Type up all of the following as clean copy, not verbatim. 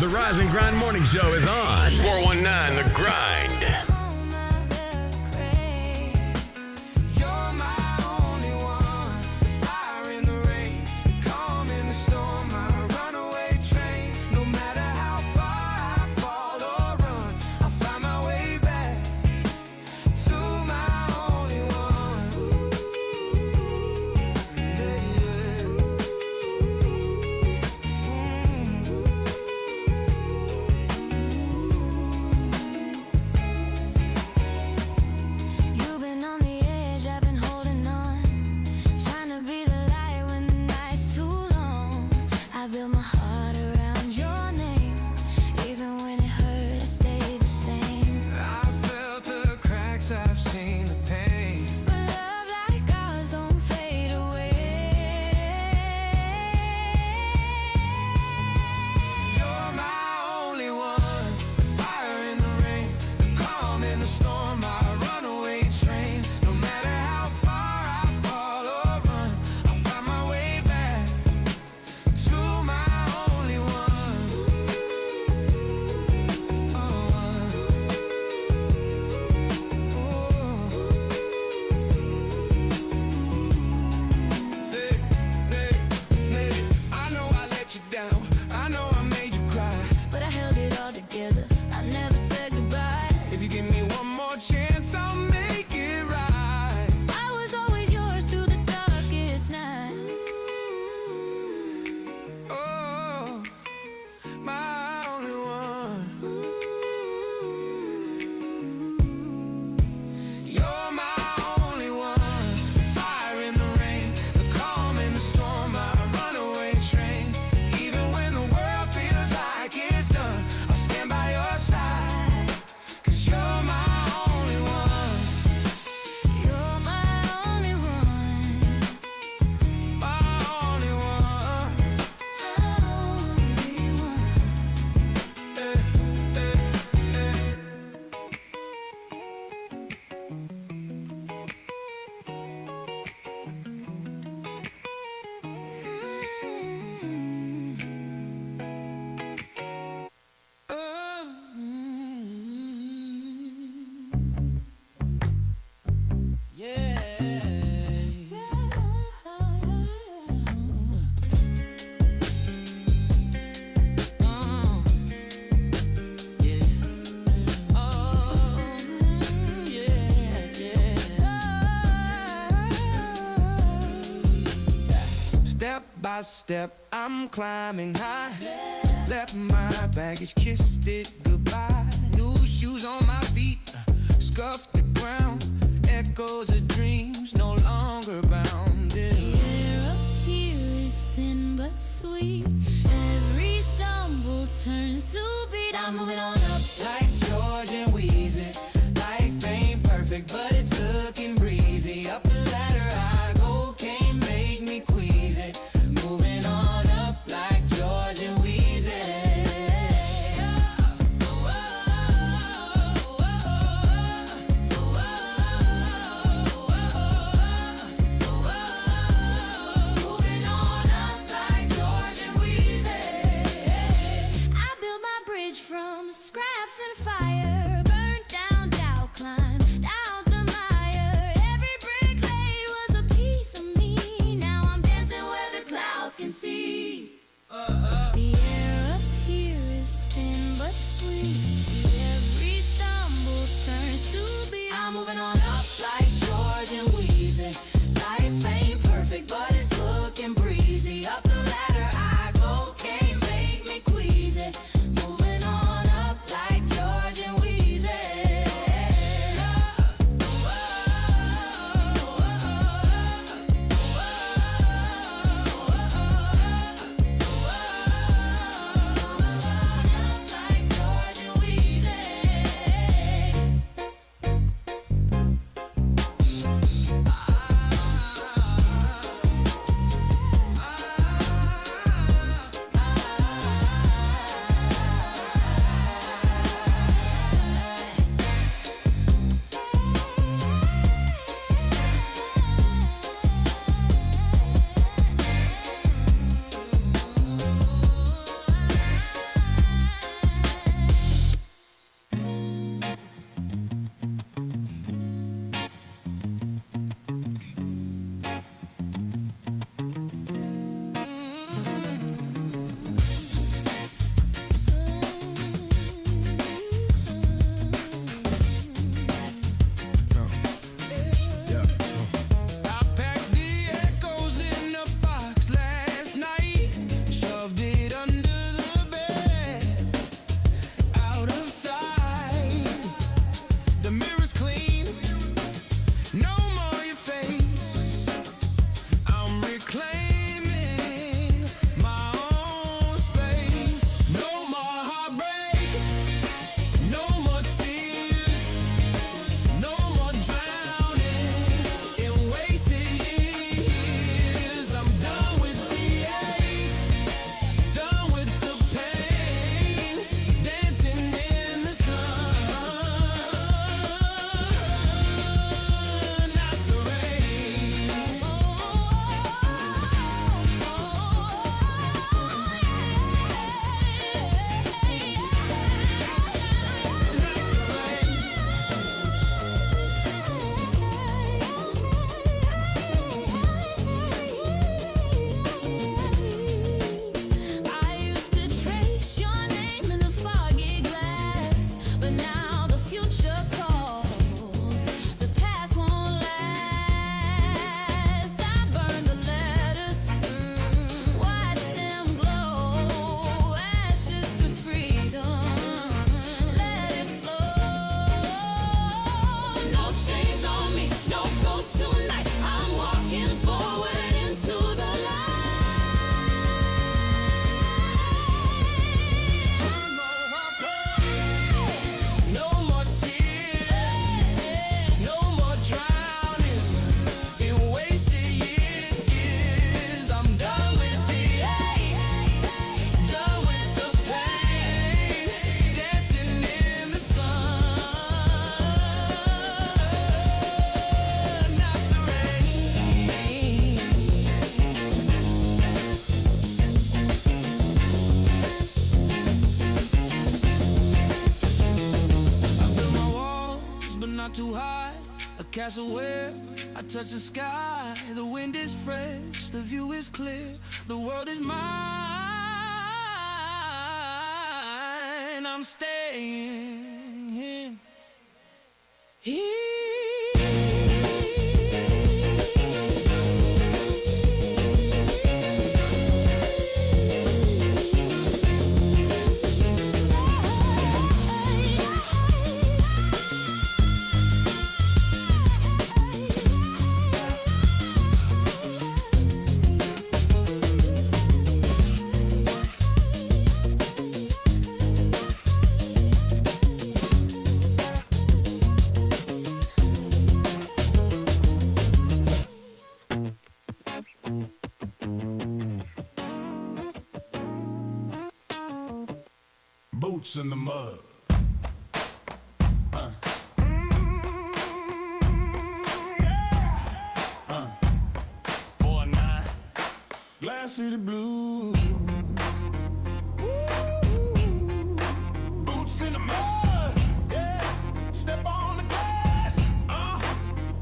The Rise and Grind Morning Show is on 419 The Grind. By step, I'm climbing high. Left my baggage, kissed it goodbye. New shoes on my feet, scuffed the ground. Echoes of dreams, no longer bound. The air up here is thin but sweet. Every stumble turns to beat. I'm moving on up like George and Weezy. Life ain't perfect, but it's looking breezy. Up the ladder I go, can't make me queasy. Moving on up like George and Weezy. Moving on up like George and Weezy. I built my bridge from scraps and fire. Burnt down, down, climb down the mire. Every brick laid was a piece of me. Now I'm dancing where the clouds can see. The air up here is thin but sweet. Every stumble turns to beat. I'm moving on up like George and Weezy. Life ain't perfect, but it's looking breezy. Up the ladder I go, can't make me queasy. Moving on up like George and Weezy. castle where I touch the sky. The wind is fresh, the view is clear, the world is mine. I'm staying here. Boots in the mud. Yeah. 4-9. Glass City Blues. Boots in the mud. Yeah. Step on the glass.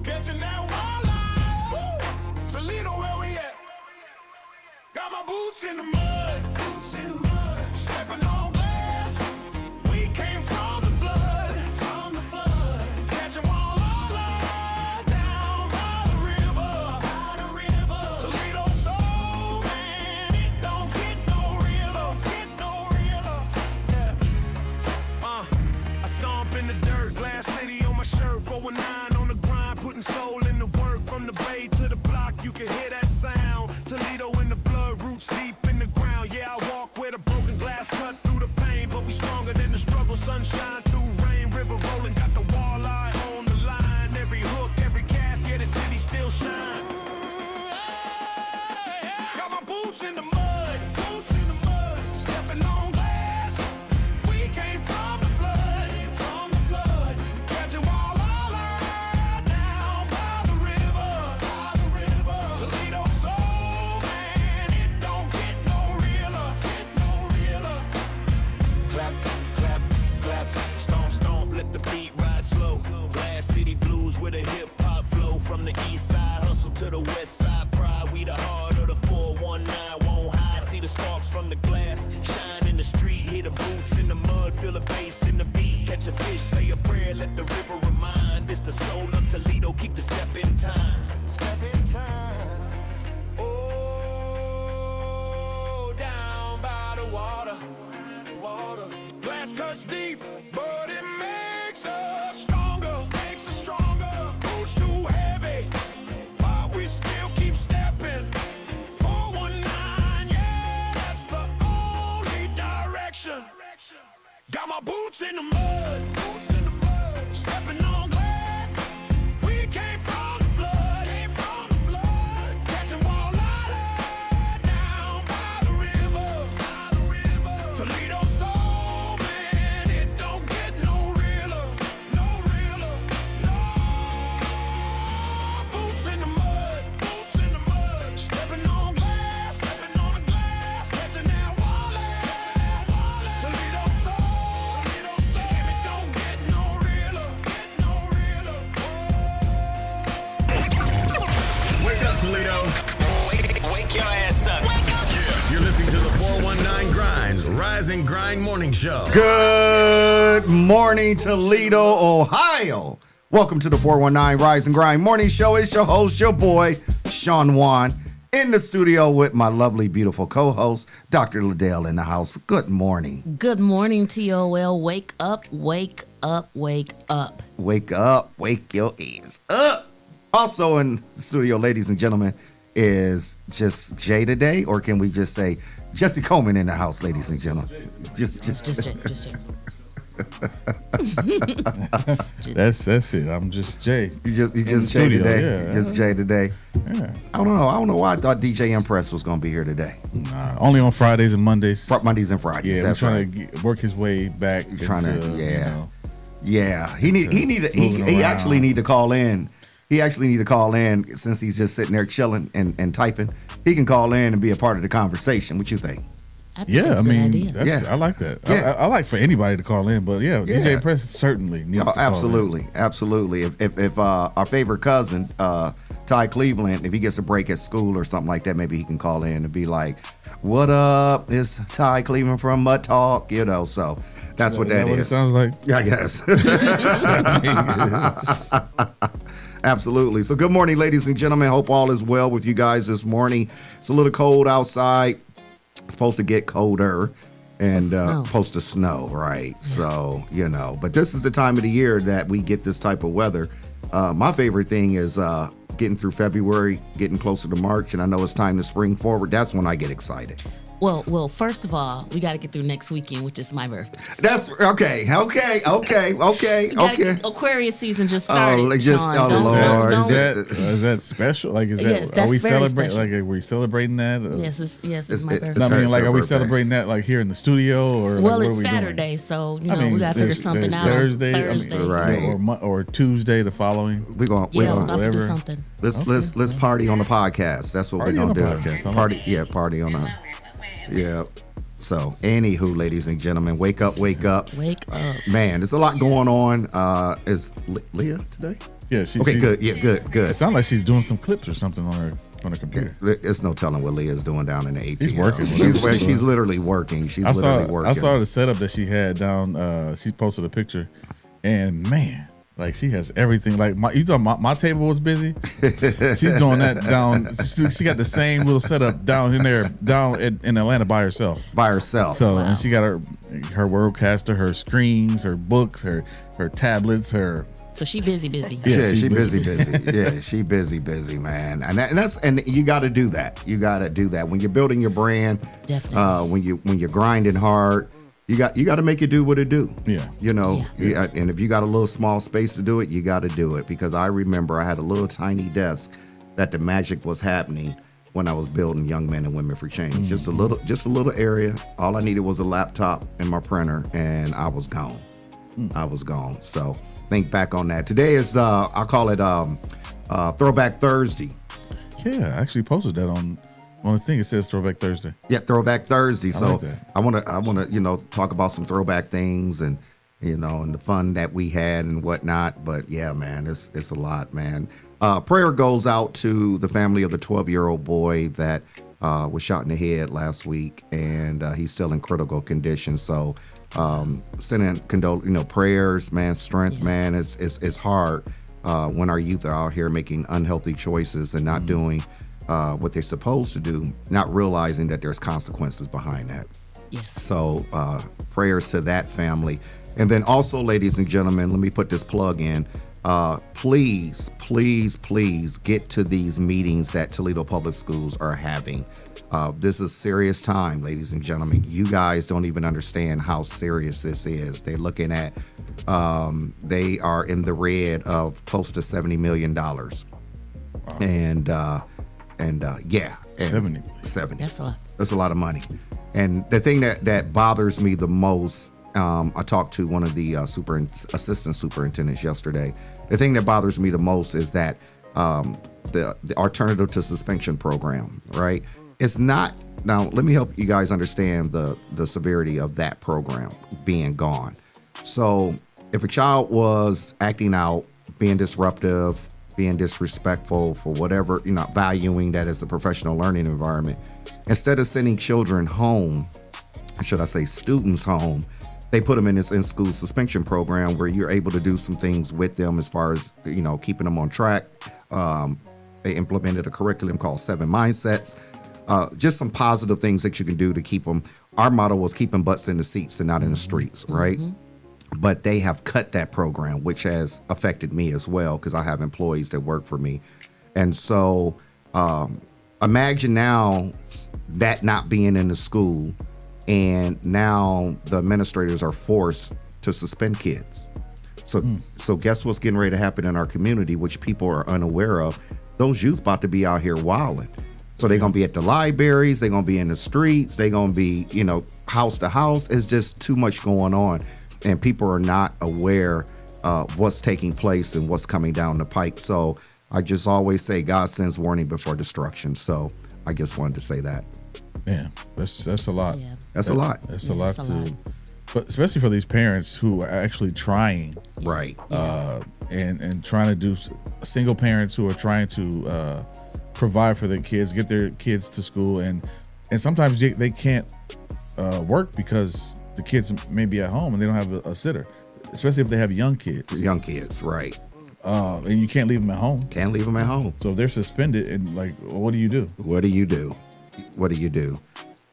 Catching that wildlife. Toledo, where we at? Got my boots in the mud. Boots in the mud. Stepping on. On the grind, putting soul in the work. From the bay to the block, you can hear that sound. Toledo in the blood, roots deep in the ground. Yeah, I walk where the broken glass cut through the pain, but we stronger than the struggle. Sunshine through rain, river rolling, got the walleye on the line. Every hook, every cast, yeah, the city still shine. Got my boots in the mud, boots in the mud, stepping on glass. We came from the flood, catching walleye. With a hip-hop flow from the east side, hustle to the west side, pride, we the heart of the 419, won't hide, see the sparks from the glass, shine in the street, hear the boots in the mud, feel the bass in the beat, catch a fish, say a prayer, let the river remind, it's the soul of Toledo, keep the step in time, oh, down by the water, glass cuts deep, but it makes us stronger, boots too heavy, but we still keep stepping. 419, yeah, that's the only direction. Got my boots in the mud, stepping on glass. We came from the flood, catching walleye down by the river. Toledo soul, man, it don't get no realer, no. Boots in the mud, stepping on glass, catching that walleye. Toledo soul, it don't get no realer, Wake up, Toledo. Wake your ass up. You're listening to the 419 Grinds Rise and Grind Morning Show. Good morning, Toledo, Ohio. Welcome to the 419 Rise and Grind Morning Show. It's your host, your boy, Shawn Juan, in the studio with my lovely, beautiful co-host, Dr. Ladale in the house. Good morning. Good morning, TOL. Wake up, wake up, wake up. Wake up, wake your ass up. Also in the studio, ladies and gentlemen, is just Jay today, or can we just say Jesse Coleman in the house, ladies and gentlemen? Just Jay. That's it. I'm just Jay. You just Jay studio, today. yeah. Just Jay today. Yeah. I don't know why I thought DJ Mpress was going to be here today. Nah, only on Fridays and Mondays. Mondays and Fridays. Yeah, that's trying right. to work his way back. Yeah. He actually need to call in. He actually need to call in since he's just sitting there chilling and typing. He can call in and be a part of the conversation. What you think? I think Yeah, that's I a good mean, idea. that's, Yeah. I like that. Yeah. I like for anybody to call in, but yeah, Yeah. DJ Press certainly needs to call in. Absolutely. If our favorite cousin, Ty Cleveland, if he gets a break at school or something like that, maybe he can call in and be like, "What up? It's Ty Cleveland from Mud Talk," So that's what that What it is. sounds like. Yeah, I guess. Absolutely. So good morning, ladies and gentlemen. Hope all is well with you guys this morning. It's a little cold outside. It's supposed to get colder and supposed to snow, right? So, but this is the time of the year that we get this type of weather. My favorite thing is getting through February, getting closer to March, and I know it's time to spring forward. That's when I get excited. Well, first of all, we got to get through next weekend, which is my birthday. That's okay. Aquarius season just started. Lord. Is that special? Like, Yes, are that's we very celebrating? special. Like, are we celebrating that? Yes, it's my it's birthday. I mean, like, her are we birthday. celebrating that like here in the studio or? Well, like, it's what are we Saturday, doing? so I mean, we got to figure something there's out. Thursday, Right. or Tuesday the following. We're gonna We'll have to do whatever. something. let's party on the podcast. That's what Party we're on gonna the do. podcast. I like Party, it. yeah, party on the. Yeah. So, anywho, ladies and gentlemen, wake up. Wake up. Man, there's a lot going on. Is Leah today? Yeah, Okay, she's good. Yeah, good. It sounds like she's doing some clips or something on her computer. It's no telling what Leah's doing down in the ATM. She's working. She's literally working. I saw the setup that she had down. She posted a picture, and man, like she has everything. Like you thought my table was busy. She's doing that down. She got the same little setup down in there, in Atlanta by herself. So, and she got her Worldcaster, her screens, her books, her tablets, her. So she busy. Yeah, she busy. Yeah, she busy, man. And you got to do that. You got to do that when you're building your brand. Definitely. When you're grinding hard, you got to make it do what it do. Yeah. And if you got a little small space to do it, you got to do it. Because I remember I had a little tiny desk that the magic was happening when I was building Young Men and Women for Change. Mm-hmm. Just a little area. All I needed was a laptop and my printer, and I was gone. So think back on that. Today is I call it Throwback Thursday. Yeah, I actually posted that on the thing. It says Throwback Thursday. Yeah, Throwback Thursday. I So like that. I want to talk about some throwback things and and the fun that we had and whatnot. But yeah, man, it's a lot, man. Prayer goes out to the family of the 12-year-old boy that was shot in the head last week, and he's still in critical condition. So sending prayers, man, strength, man. It's hard when our youth are out here making unhealthy choices and not doing what they're supposed to do, not realizing that there's consequences behind that. Yes. So prayers to that family. And then also, ladies and gentlemen, let me put this plug in. Please get to these meetings that Toledo Public Schools are having. This is serious time, ladies and gentlemen. You guys don't even understand how serious this is. They're looking at, they are in the red of close to $70 million. Wow. And 70. That's a lot. That's a lot of money. And the thing that bothers me the most, I talked to one of the assistant superintendents yesterday. The thing that bothers me the most is that the alternative to suspension program, right? It's not. Now, let me help you guys understand the severity of that program being gone. So if a child was acting out, being disruptive, being disrespectful for whatever, not valuing that as a professional learning environment, instead of sending children home, or should I say students home, they put them in this in-school suspension program where you're able to do some things with them as far as, keeping them on track. They implemented a curriculum called 7 Mindsets. Just some positive things that you can do to keep them. Our motto was keeping butts in the seats and not in the streets, right? But they have cut that program, which has affected me as well because I have employees that work for me. And so imagine now that not being in the school, and now the administrators are forced to suspend kids. So guess what's getting ready to happen in our community, which people are unaware of? Those youth about to be out here wilding. So they're going to be at the libraries, they're going to be in the streets, they're going to be, house to house. It's just too much going on. And people are not aware of what's taking place and what's coming down the pike. So I just always say God sends warning before destruction. So I just wanted to say that. Man, that's a lot. Yeah. That's a lot. That's Yeah, a lot it's a lot. but especially for these parents who are actually trying, Right. and trying to do single parents who are trying to provide for their kids, get their kids to school, and sometimes they can't work because the kids may be at home and they don't have a sitter, especially if they have young kids. Young kids, right. And you can't leave them at home. Can't leave them at home. So if they're suspended, and like, what do you do? What do you do? What do you do?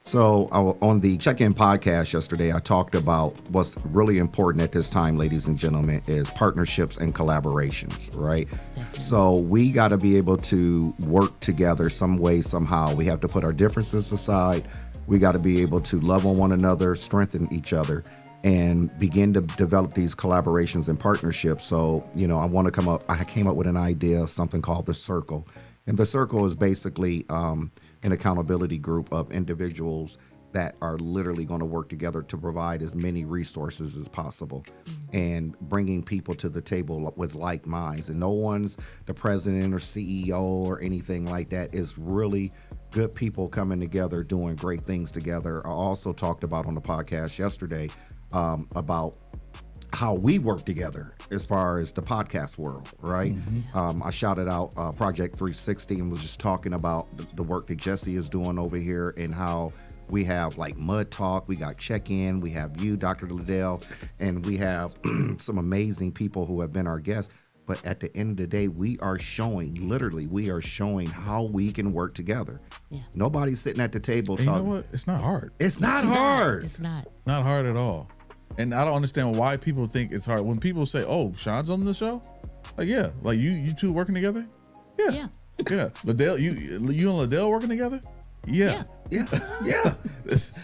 So on the check-in podcast yesterday, I talked about what's really important at this time, ladies and gentlemen, is partnerships and collaborations, right? Definitely. So we got to be able to work together some way, somehow. We have to put our differences aside. We got to be able to love on one another, strengthen each other, and begin to develop these collaborations and partnerships. So, I came up with an idea of something called the Circle. And the Circle is basically an accountability group of individuals that are literally going to work together to provide as many resources as possible and bringing people to the table with like minds. And no one's the president or CEO or anything like that. It's really good people coming together, doing great things together. I also talked about on the podcast yesterday about how we work together as far as the podcast world, right? I shouted out Project 360 and was just talking about the work that Jesse is doing over here and how we have like Mud Talk, we got Check-In, we have you, Dr. Ladale, and we have some amazing people who have been our guests. But at the end of the day, we are showing how we can work together. Yeah. Nobody's sitting at the table And you know talking. what? It's not hard. It's not hard. It's not. Not hard at all. And I don't understand why people think it's hard. When people say, "Oh, Shawn's on the show," like, yeah, like you two working together, Yeah. yeah. Ladale, you and Ladale working together, yeah. Yeah.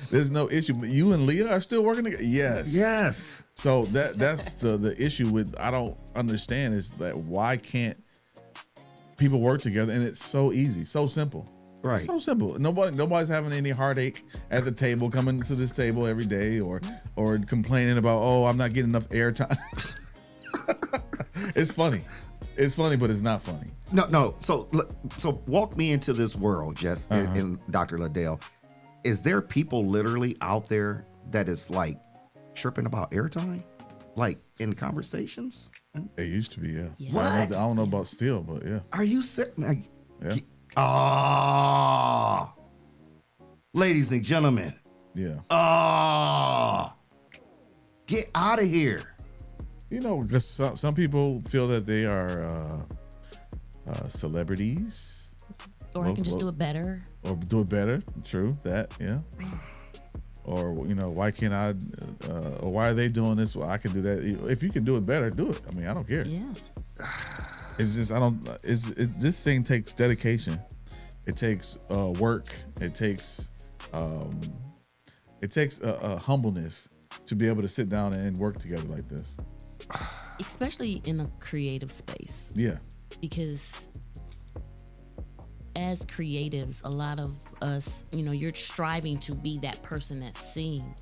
There's no issue. But you and Leah are still working together, yes. So that's the issue with I don't understand is that why can't people work together? And it's so easy, so simple. Right. So simple. Nobody's having any heartache at the table, coming to this table every day, or complaining about, oh, I'm not getting enough airtime. It's funny, but it's not funny. No. So walk me into this world, Jess and Dr. Ladale. Is there people literally out there that is like tripping about airtime, like in conversations? It used to be, yeah. Yeah. What? I don't know about still, but yeah. Are you sitting? Yeah. Ladies and gentlemen. Yeah. Get out of here. You know, because some people feel that they are celebrities. Or I can just do it better. Or do it better. True, that, yeah. Or, why can't I, or why are they doing this? Well, I can do that. If you can do it better, do it. I mean, I don't care. Yeah. It's just, this thing takes dedication. It takes work. It takes humbleness to be able to sit down and work together like this. Especially in a creative space. Yeah. Because as creatives, a lot of us, you're striving to be that person that's seen.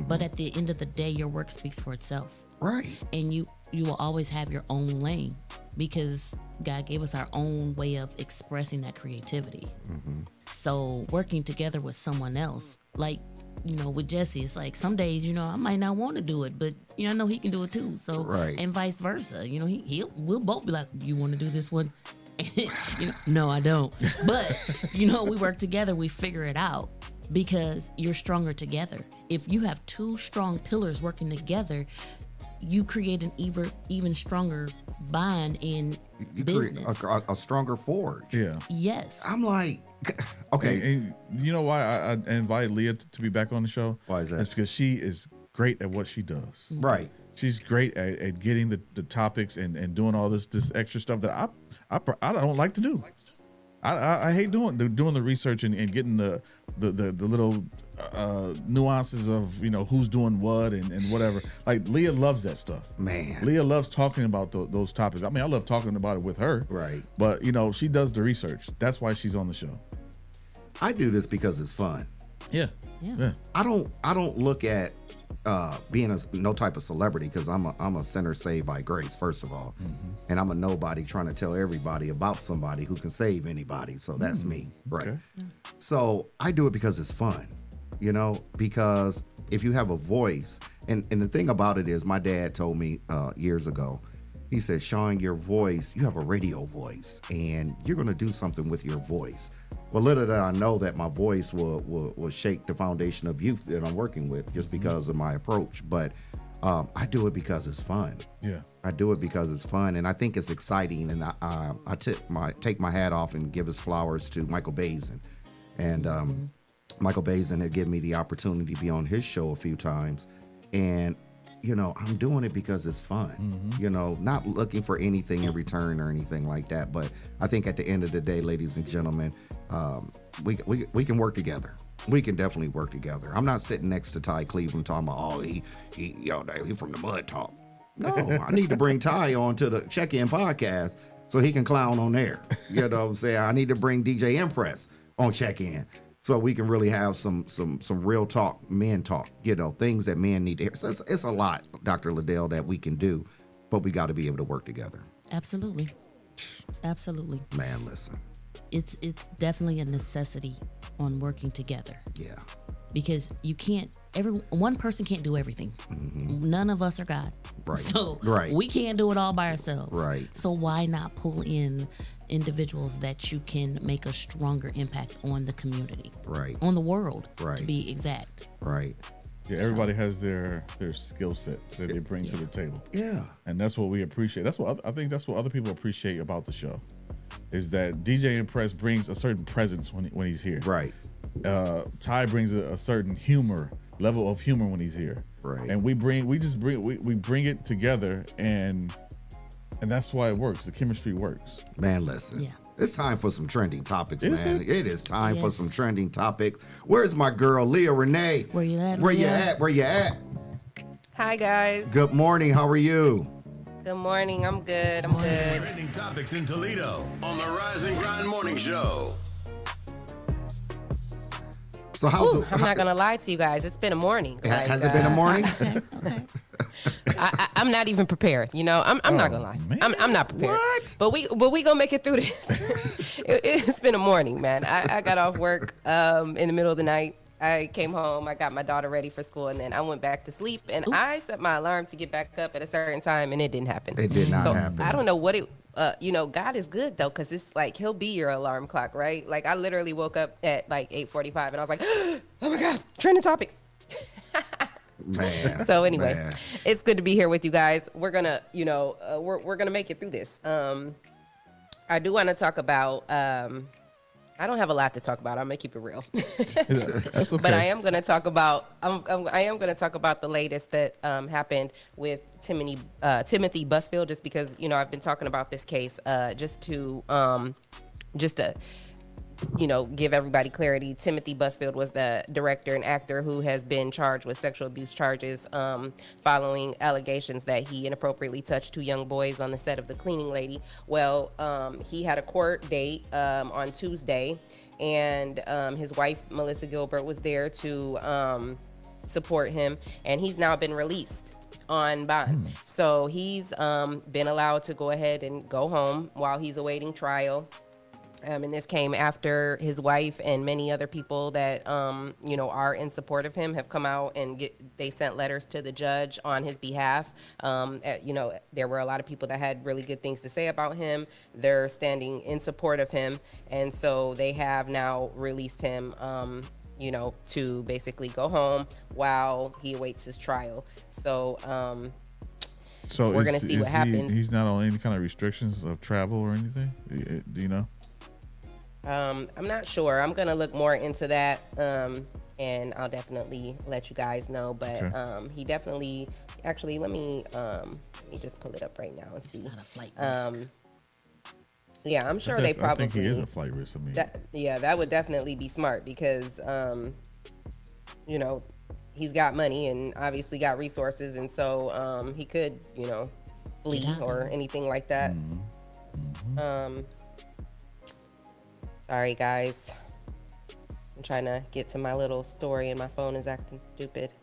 But at the end of the day, your work speaks for itself. Right. And you will always have your own lane because God gave us our own way of expressing that creativity. So working together with someone else, like, with Jesse, it's like some days, I might not want to do it, but I know he can do it too. So, right. And vice versa, we'll both be like, you want to do this one? No, I don't. But, we work together, we figure it out because you're stronger together. If you have two strong pillars working together, you create an even stronger bond in You business. create a stronger forge. Yeah. Yes. I'm like, okay. And you know why I invited Leah to be back on the show? Why is that? It's because she is great at what she does. Right. She's great at getting the topics and doing all this extra stuff that I don't like to do. I hate doing the research and getting the little nuances of who's doing what and whatever. Like Leah loves that stuff. Man. Leah loves talking about those topics. I mean, I love talking about it with her. Right. But she does the research. That's why she's on the show. I do this because it's fun. Yeah. Yeah. I don't look at being no type of celebrity, because I'm a sinner saved by grace, first of all, and I'm a nobody trying to tell everybody about somebody who can save anybody. So that's me, right? Okay. So I do it because it's fun, because if you have a voice, and the thing about it is, my dad told me years ago, he said, Shawn, your voice, you have a radio voice, and you're going to do something with your voice. Well, little did I know that my voice will shake the foundation of youth that I'm working with, just because of my approach. But I do it because it's fun. Yeah. I do it because it's fun, and I think it's exciting. And I take my hat off and give his flowers to Michael Bazin. And Michael Bazin had given me the opportunity to be on his show a few times. And I'm doing it because it's fun, not looking for anything in return or anything like that. But I think at the end of the day, ladies and gentlemen, we can work together. We can definitely work together. I'm not sitting next to Ty Cleveland talking about, he from the Mud Talk. No, I need to bring Ty on to the Check-In podcast so he can clown on there. You know what I'm saying? I need to bring DJ Mpress on Check-In, so we can really have some real talk, men talk, things that men need to hear. So it's a lot, Dr. Ladale, that we can do, but we got to be able to work together. Absolutely. Absolutely. Man, listen. It's definitely a necessity on working together. Yeah. Because one person can't do everything. None of us are God. Right. So right. we can't do it all by ourselves. Right. So why not pull in individuals that you can make a stronger impact on the community? Right. On the world, right. to be exact. Right. Yeah, everybody has their skill set that they bring to the table. Yeah. And that's what we appreciate. I think that's what other people appreciate about the show, is that DJ Mpress brings a certain presence when he's here. Right. Ty brings a certain level of humor when he's here. Right. And we bring it together, and that's why it works. The chemistry works. Man, listen. Yeah. It's time for some trending topics, Is man. it? It is time for Yes. some trending topics. Where's my girl, Leah Renee? Where you at, Where you Leah? at? Where you at? Hi guys. Good morning. How are you? Good morning. I'm good. I'm good. Trending topics in Toledo on the Rise and Grind Morning Show. So how's Ooh, I'm not gonna lie to you guys. It's been a morning. has it been a morning? Okay. I'm not even prepared. I'm not gonna lie. man. I'm not prepared. What? But we gonna make it through this. It's been a morning, man. I got off work in the middle of the night. I came home, I got my daughter ready for school, and then I went back to sleep. And I set my alarm to get back up at a certain time, and it didn't happen. It did not happen. I don't know what it. God is good though, because it's like He'll be your alarm clock, right? Like I literally woke up at like 8:45, and I was like, oh my God, trending topics. Man. So anyway, Man. it's good to be here with you guys. We're gonna, we're gonna make it through this. I do want to talk about. I don't have a lot to talk about. I'm gonna keep it real. That's okay. But I am gonna talk about. I am gonna talk about the latest that happened with Timothy Busfield, just because I've been talking about this case, just to give everybody clarity. Timothy Busfield was the director and actor who has been charged with sexual abuse charges following allegations that he inappropriately touched 2 young boys on the set of The Cleaning Lady. Well, he had a court date on Tuesday, and his wife, Melissa Gilbert, was there to support him, and he's now been released on bond. So he's been allowed to go ahead and go home while he's awaiting trial. And this came after his wife and many other people that, are in support of him have come out and they sent letters to the judge on his behalf. There were a lot of people that had really good things to say about him. They're standing in support of him. And so they have now released him, to basically go home while he awaits his trial. So we're going to see what happens. He's not on any kind of restrictions of travel or anything? Do you know? I'm not sure. I'm going to look more into that, and I'll definitely let you guys know. But Okay. he definitely, actually, let me just pull it up right now and see. It's not a flight risk. Yeah, I'm sure they probably. I think he is a flight risk. I mean, that would definitely be smart because, he's got money and obviously got resources, and so he could, flee or anything like that. Sorry, guys. I'm trying to get to my little story and my phone is acting stupid.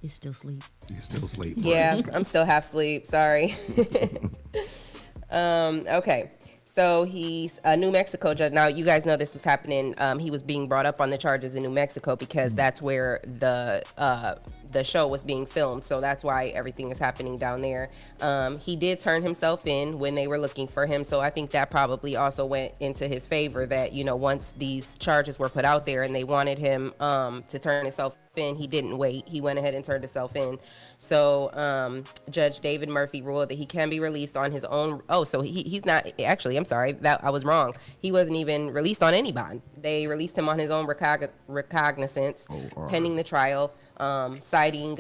It's still sleep. You still sleep. Yeah, I'm still half asleep. Sorry. Okay. So he's a New Mexico judge. Now, you guys know this was happening. He was being brought up on the charges in New Mexico because that's where the show was being filmed. So that's why everything is happening down there. He did turn himself in when they were looking for him. So I think that probably also went into his favor that, you know, once these charges were put out there and they wanted him to turn himself in, he didn't wait. He went ahead and turned himself in. So Judge David Murphy ruled that he can be released on his own. Oh, so he's not actually, I'm sorry, that I was wrong. He wasn't even released on any bond. They released him on his own recognizance pending the trial, citing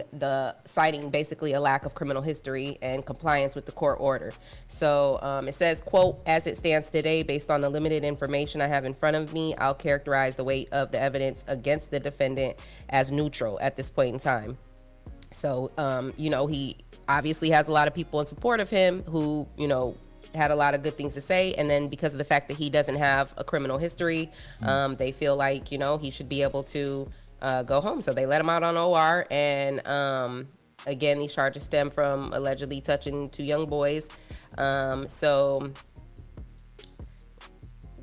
basically a lack of criminal history and compliance with the court order. So it says, quote, as it stands today, based on the limited information I have in front of me, I'll characterize the weight of the evidence against the defendant as neutral at this point in time. So, you know, he obviously has a lot of people in support of him who, you know, had a lot of good things to say. And then because of the fact that he doesn't have a criminal history, they feel like, you know, he should be able to go home. So they let him out on OR. And again, these charges stem from allegedly touching 2 young boys. So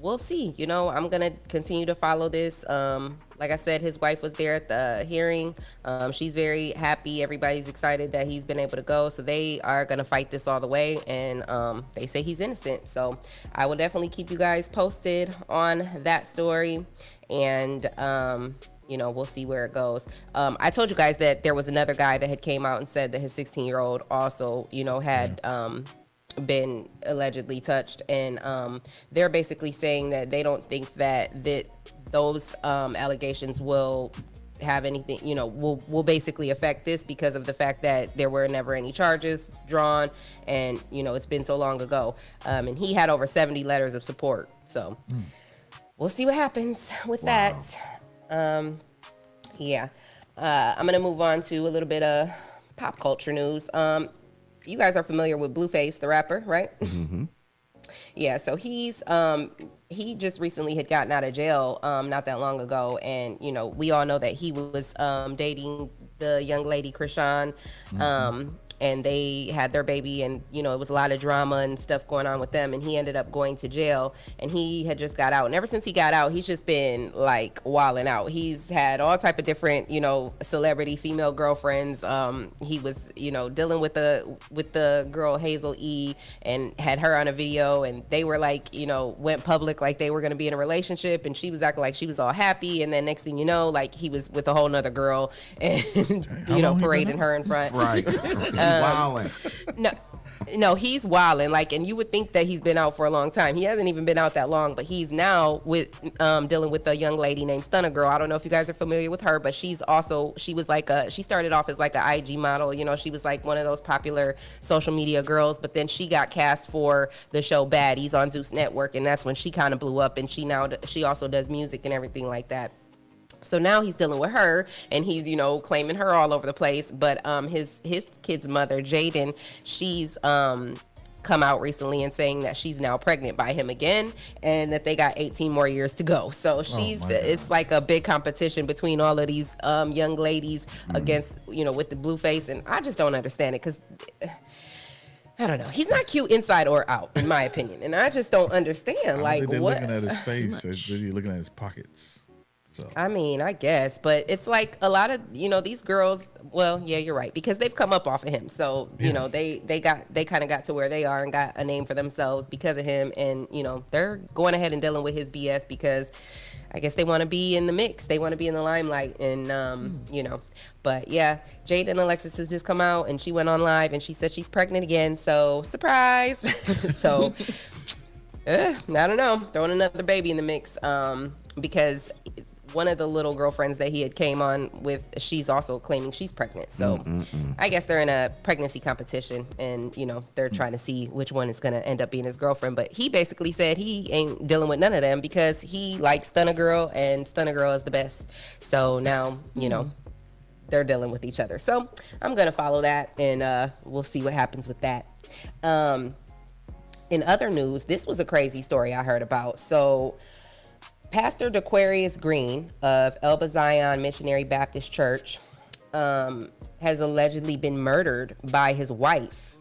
we'll see. You know, I'm going to continue to follow this. Like I said, his wife was there at the hearing. She's very happy. Everybody's excited that he's been able to go. So they are going to fight this all the way. And they say he's innocent. So I will definitely keep you guys posted on that story. And, you know, we'll see where it goes. I told you guys that there was another guy that had came out and said that his 16-year-old also, you know, had been allegedly touched. And they're basically saying that they don't think that those allegations will have anything, you know, will basically affect this because of the fact that there were never any charges drawn and, you know, it's been so long ago. And he had over 70 letters of support. So we'll see what happens with that. Yeah. I'm going to move on to a little bit of pop culture news. You guys are familiar with Blueface, the rapper, right? Mm-hmm. Yeah, so he just recently had gotten out of jail not that long ago, and you know we all know that he was dating the young lady Krishan, and they had their baby, and you know it was a lot of drama and stuff going on with them, and he ended up going to jail, and he had just got out, and ever since he got out, he's just been like wilding out. He's had all type of different, you know, celebrity female girlfriends. He was, you know, dealing with the girl Hazel E, and had her on a video, and they were like, you know, went public like they were going to be in a relationship, and she was acting like she was all happy, and then next thing you know, like he was with a whole nother girl, and you know, parading her in front. Right. Wildin'. No, he's wilding. Like, and you would think that he's been out for a long time. He hasn't even been out that long, but he's now with dealing with a young lady named Stunner Girl. I don't know if you guys are familiar with her, but she started off as like an IG model. You know, she was like one of those popular social media girls, but then she got cast for the show Baddies on Zeus Network, and that's when she kind of blew up. And she also does music and everything like that. So now he's dealing with her, and he's, you know, claiming her all over the place. But his kid's mother, Jaden, she's come out recently and saying that she's now pregnant by him again, and that they got 18 more years to go. So it's like a big competition between all of these young ladies against, you know, with the Blueface, and I just don't understand it because I don't know. He's not cute inside or out, in my opinion, and I just don't understand. Like, they're what? Looking at his face, they're looking at his pockets. So. I mean, I guess, but it's like a lot of, you know, these girls, well, yeah, you're right, because they've come up off of him. So, you know, they kind of got to where they are and got a name for themselves because of him. And, you know, they're going ahead and dealing with his BS because I guess they want to be in the mix. They want to be in the limelight. And, you know, but yeah, Jade and Alexis has just come out and she went on live and she said she's pregnant again. So surprise. So I don't know, throwing another baby in the mix because one of the little girlfriends that he had came on with, she's also claiming she's pregnant. So I guess they're in a pregnancy competition and, you know, they're trying to see which one is going to end up being his girlfriend. But he basically said he ain't dealing with none of them because he likes Stunner Girl and Stunner Girl is the best. So now, you know, they're dealing with each other. So I'm going to follow that and we'll see what happens with that. In other news, this was a crazy story I heard about. So Pastor DeQuarius Green of Elba Zion Missionary Baptist Church has allegedly been murdered by his wife.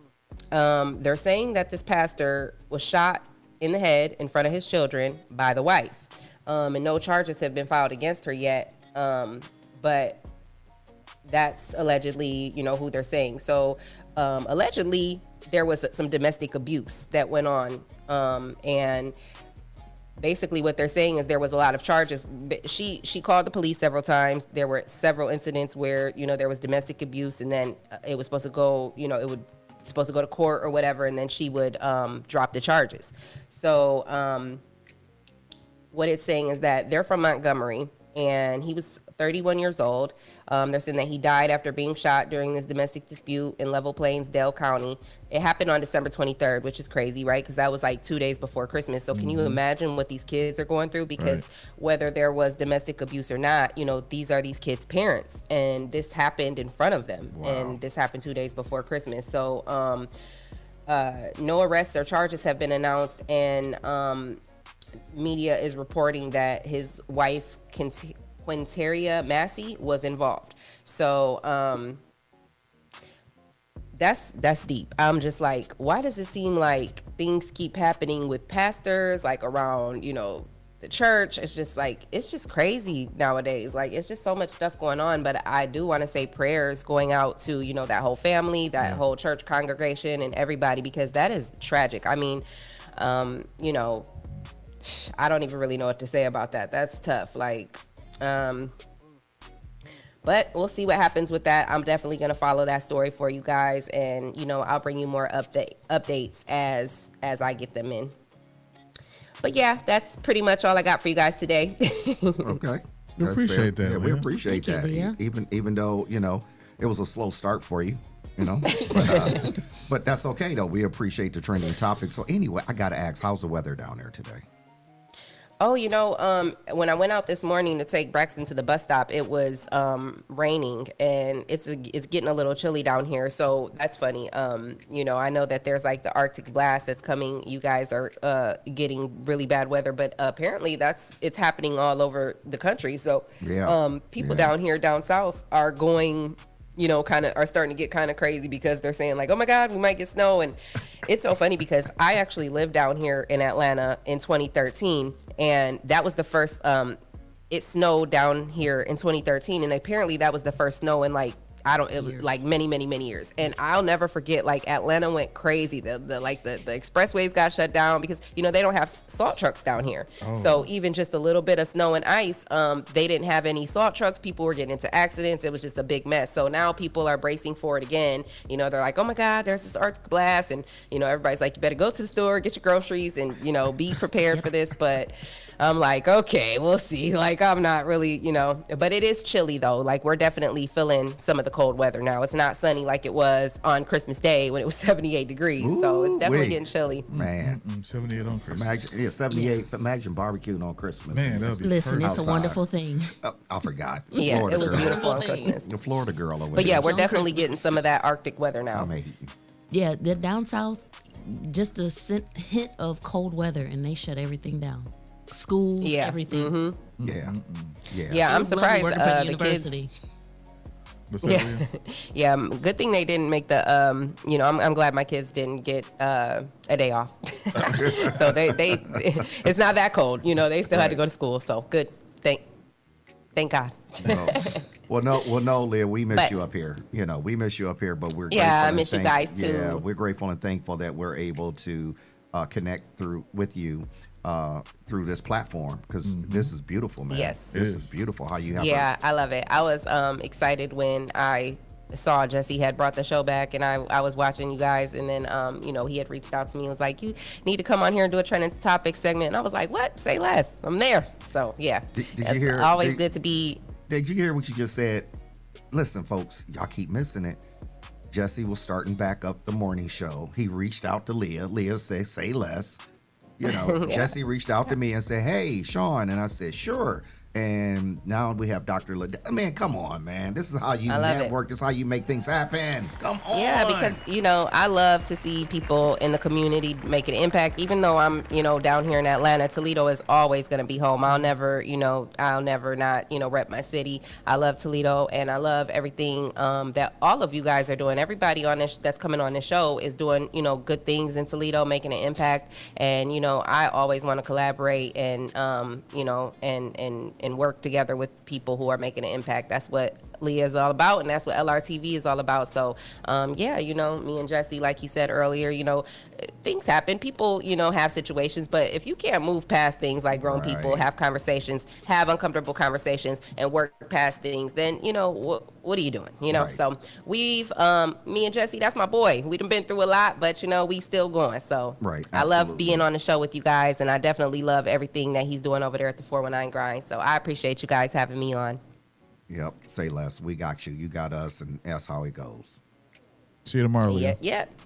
They're saying that this pastor was shot in the head in front of his children by the wife. And no charges have been filed against her yet. But that's allegedly, who they're saying. So allegedly there was some domestic abuse that went on. And basically what they're saying is there was a lot of charges. She called the police several times. There were several incidents where, there was domestic abuse, and then it was supposed to go, supposed to go to court or whatever, and then she would drop the charges. So what it's saying is that they're from Montgomery, and he was 31 years old. They're saying that he died after being shot during this domestic dispute in Level Plains, Dale County. It happened on December 23rd, which is crazy, right? Because that was like 2 days before Christmas. So can you imagine what these kids are going through? Because whether there was domestic abuse or not, these are these kids' parents. And this happened in front of them. Wow. And this happened 2 days before Christmas. So no arrests or charges have been announced. And media is reporting that his wife, Quinteria Massey, was involved. So that's deep. I'm just like, why does it seem like things keep happening with pastors, like around, the church? It's just crazy nowadays. Like, it's just so much stuff going on. But I do want to say prayers going out to, that whole family, that whole church congregation, and everybody, because that is tragic. I mean, I don't even really know what to say about that. That's tough. Like, but we'll see what happens with that. I'm definitely going to follow that story for you guys. And, I'll bring you more updates as I get them in. But yeah, that's pretty much all I got for you guys today. Okay. We appreciate that. Yeah, we appreciate Thank that. You, even though, it was a slow start for you, but that's okay though. We appreciate the trending topic. So anyway, I got to ask, how's the weather down there today? Oh, when I went out this morning to take Braxton to the bus stop, it was raining, and it's getting a little chilly down here. So that's funny. I know that there's like the Arctic blast that's coming. You guys are getting really bad weather, but apparently it's happening all over the country. So people down here down south are going, are starting to get kind of crazy, because they're saying like, oh my God, we might get snow. And it's so funny because I actually lived down here in Atlanta in 2013, and that was the first, it snowed down here in 2013. And apparently that was the first snow in it was like many, many, many years. And I'll never forget, like, Atlanta went crazy. The expressways got shut down because, they don't have salt trucks down here. Oh. So even just a little bit of snow and ice, they didn't have any salt trucks. People were getting into accidents. It was just a big mess. So now people are bracing for it again. They're like, oh my God, there's this Arctic blast. And, everybody's like, you better go to the store, get your groceries, and, be prepared for this. But I'm like, okay, we'll see. Like, I'm not really, but it is chilly though. Like, we're definitely feeling some of the cold weather now. It's not sunny like it was on Christmas Day when it was 78 degrees. Ooh, so it's definitely getting chilly. Man. 78 on Christmas. Imagine, 78. Yeah. Imagine barbecuing on Christmas. Man, that would be Listen, perfect. it's a wonderful thing. I forgot. Yeah, Florida it was girl. beautiful on Christmas. The Florida girl over there. But yeah, we're on definitely Christmas. getting some of that Arctic weather now. Yeah, they're down south, just a hint of cold weather, and they shut everything down. Schools, everything. Mm-hmm. Yeah. Yeah, I'm It was lovely surprised working for the the university. What's that, Leah? Yeah, good thing they didn't make the I'm glad my kids didn't get a day off. So they it's not that cold, they still had to go to school. So good. Thank God. No. Well, no, Leah, we miss you up here. We miss you up here, but we're grateful. I and miss you guys too. Yeah, we're grateful and thankful that we're able to connect with you through this platform, because this is beautiful, man. Yes, this is beautiful. How you have? Yeah, I love it. I was excited when I saw Jesse had brought the show back, and I was watching you guys, and then he had reached out to me and was like, you need to come on here and do a trending topic segment, and I was like, what? Say less. I'm there. So yeah, did you hear? Always good to be. Did you hear what you just said? Listen, folks, y'all keep missing it. Jesse was starting back up the morning show. He reached out to Leah. Leah said, say less. Yeah. Jesse reached out to me and said, hey, Shawn. And I said, sure. And now we have Dr. Ladale. Man, come on, man. This is how you I love network. This is how you make things happen. Come on. Yeah, because, I love to see people in the community make an impact. Even though I'm, down here in Atlanta, Toledo is always going to be home. I'll never not, rep my city. I love Toledo, and I love everything that all of you guys are doing. Everybody on this that's coming on the show is doing, good things in Toledo, making an impact. And, I always want to collaborate and, and work together with people who are making an impact. That's what Leah is all about, and that's what LRTV is all about. So, me and Jesse, like he said earlier, things happen. People, have situations, but if you can't move past things like grown people, have conversations, have uncomfortable conversations, and work past things, then, what are you doing? Right. So we've, me and Jesse, that's my boy. We done been through a lot, but, we still going. So I love being on the show with you guys, and I definitely love everything that he's doing over there at the 419 Grind. So I appreciate you guys having me on. Yep. Say less. We got you. You got us, and that's how it goes. See you tomorrow, Leah. Yep.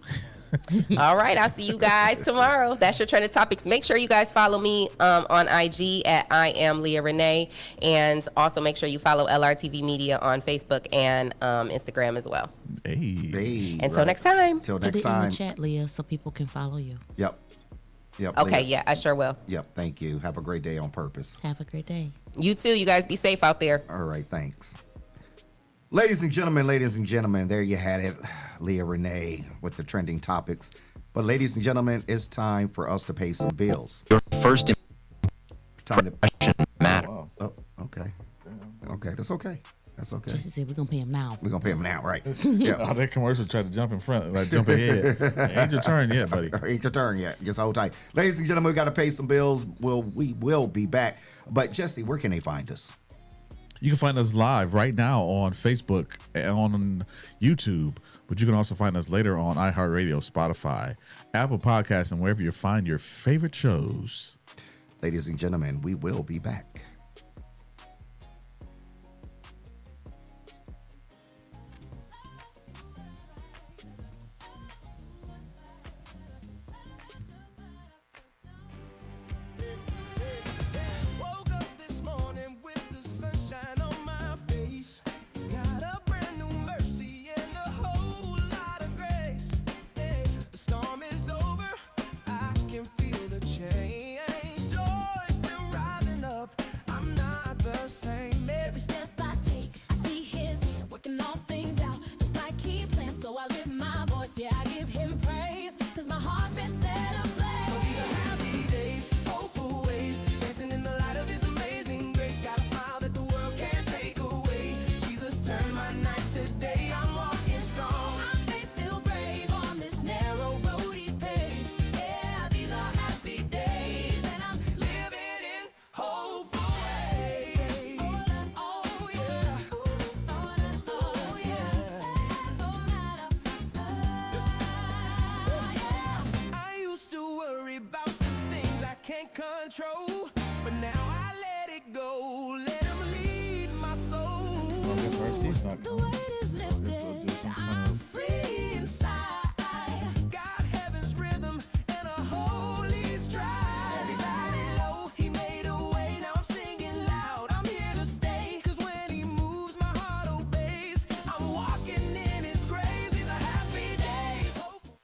All right. I'll see you guys tomorrow. That's your trending topics. Make sure you guys follow me on IG at I am Leah Renee. And also make sure you follow LRTV Media on Facebook and Instagram as well. Hey. Until next time. Till Put next it in time. the chat, Leah, so people can follow you. Yep. Okay. Leah. Yeah, I sure will. Yep. Thank you. Have a great day on purpose. Have a great day. You too. You guys be safe out there. All right. Thanks. Ladies and gentlemen, there you had it. Leah Renee with the trending topics. But ladies and gentlemen, it's time for us to pay some bills. Your first It's time to. impression matters. Oh, okay. Okay, that's okay. That's okay. Jesse said we're going to pay him now. We're going to pay him now, right? Yeah. Oh, that commercial tried to jump in front, like jump ahead. Ain't your turn yet, buddy. Ain't your turn yet. Just hold tight. Ladies and gentlemen, we got to pay some bills. We will be back. But Jesse, where can they find us? You can find us live right now on Facebook and on YouTube, but you can also find us later on iHeartRadio, Spotify, Apple Podcasts, and wherever you find your favorite shows. Ladies and gentlemen, we will be back. Woke up this morning with the sunshine on my face. Got a brand new mercy and a whole lot of grace. Hey, the storm is over. I can feel the change. Joy's been rising up. I'm not the same. Every step I take, I see his hand working all things out, just like he planned. So I lift my voice, yeah, I give him praise, cause my heart's been set ablaze. These are happy days, hopeful ways, dancing in the light of his amazing grace. Got a smile that the world can't take away. Jesus turned my night today. I'm walking strong. I feel brave on this narrow road he paved. Yeah, these are happy days, and I'm Living in hopeful ways. oh yeah, oh yeah, I used to worry about the things I can't control, but now I let it go. Let him lead my soul. the weight is lifted. I'm free inside. Got heaven's rhythm and a holy stride. Everybody low, he made a way. Now I'm singing loud. I'm here to stay. 'Cause when he moves, my heart obeys. I'm walking in his grace. These are happy days. Hopeful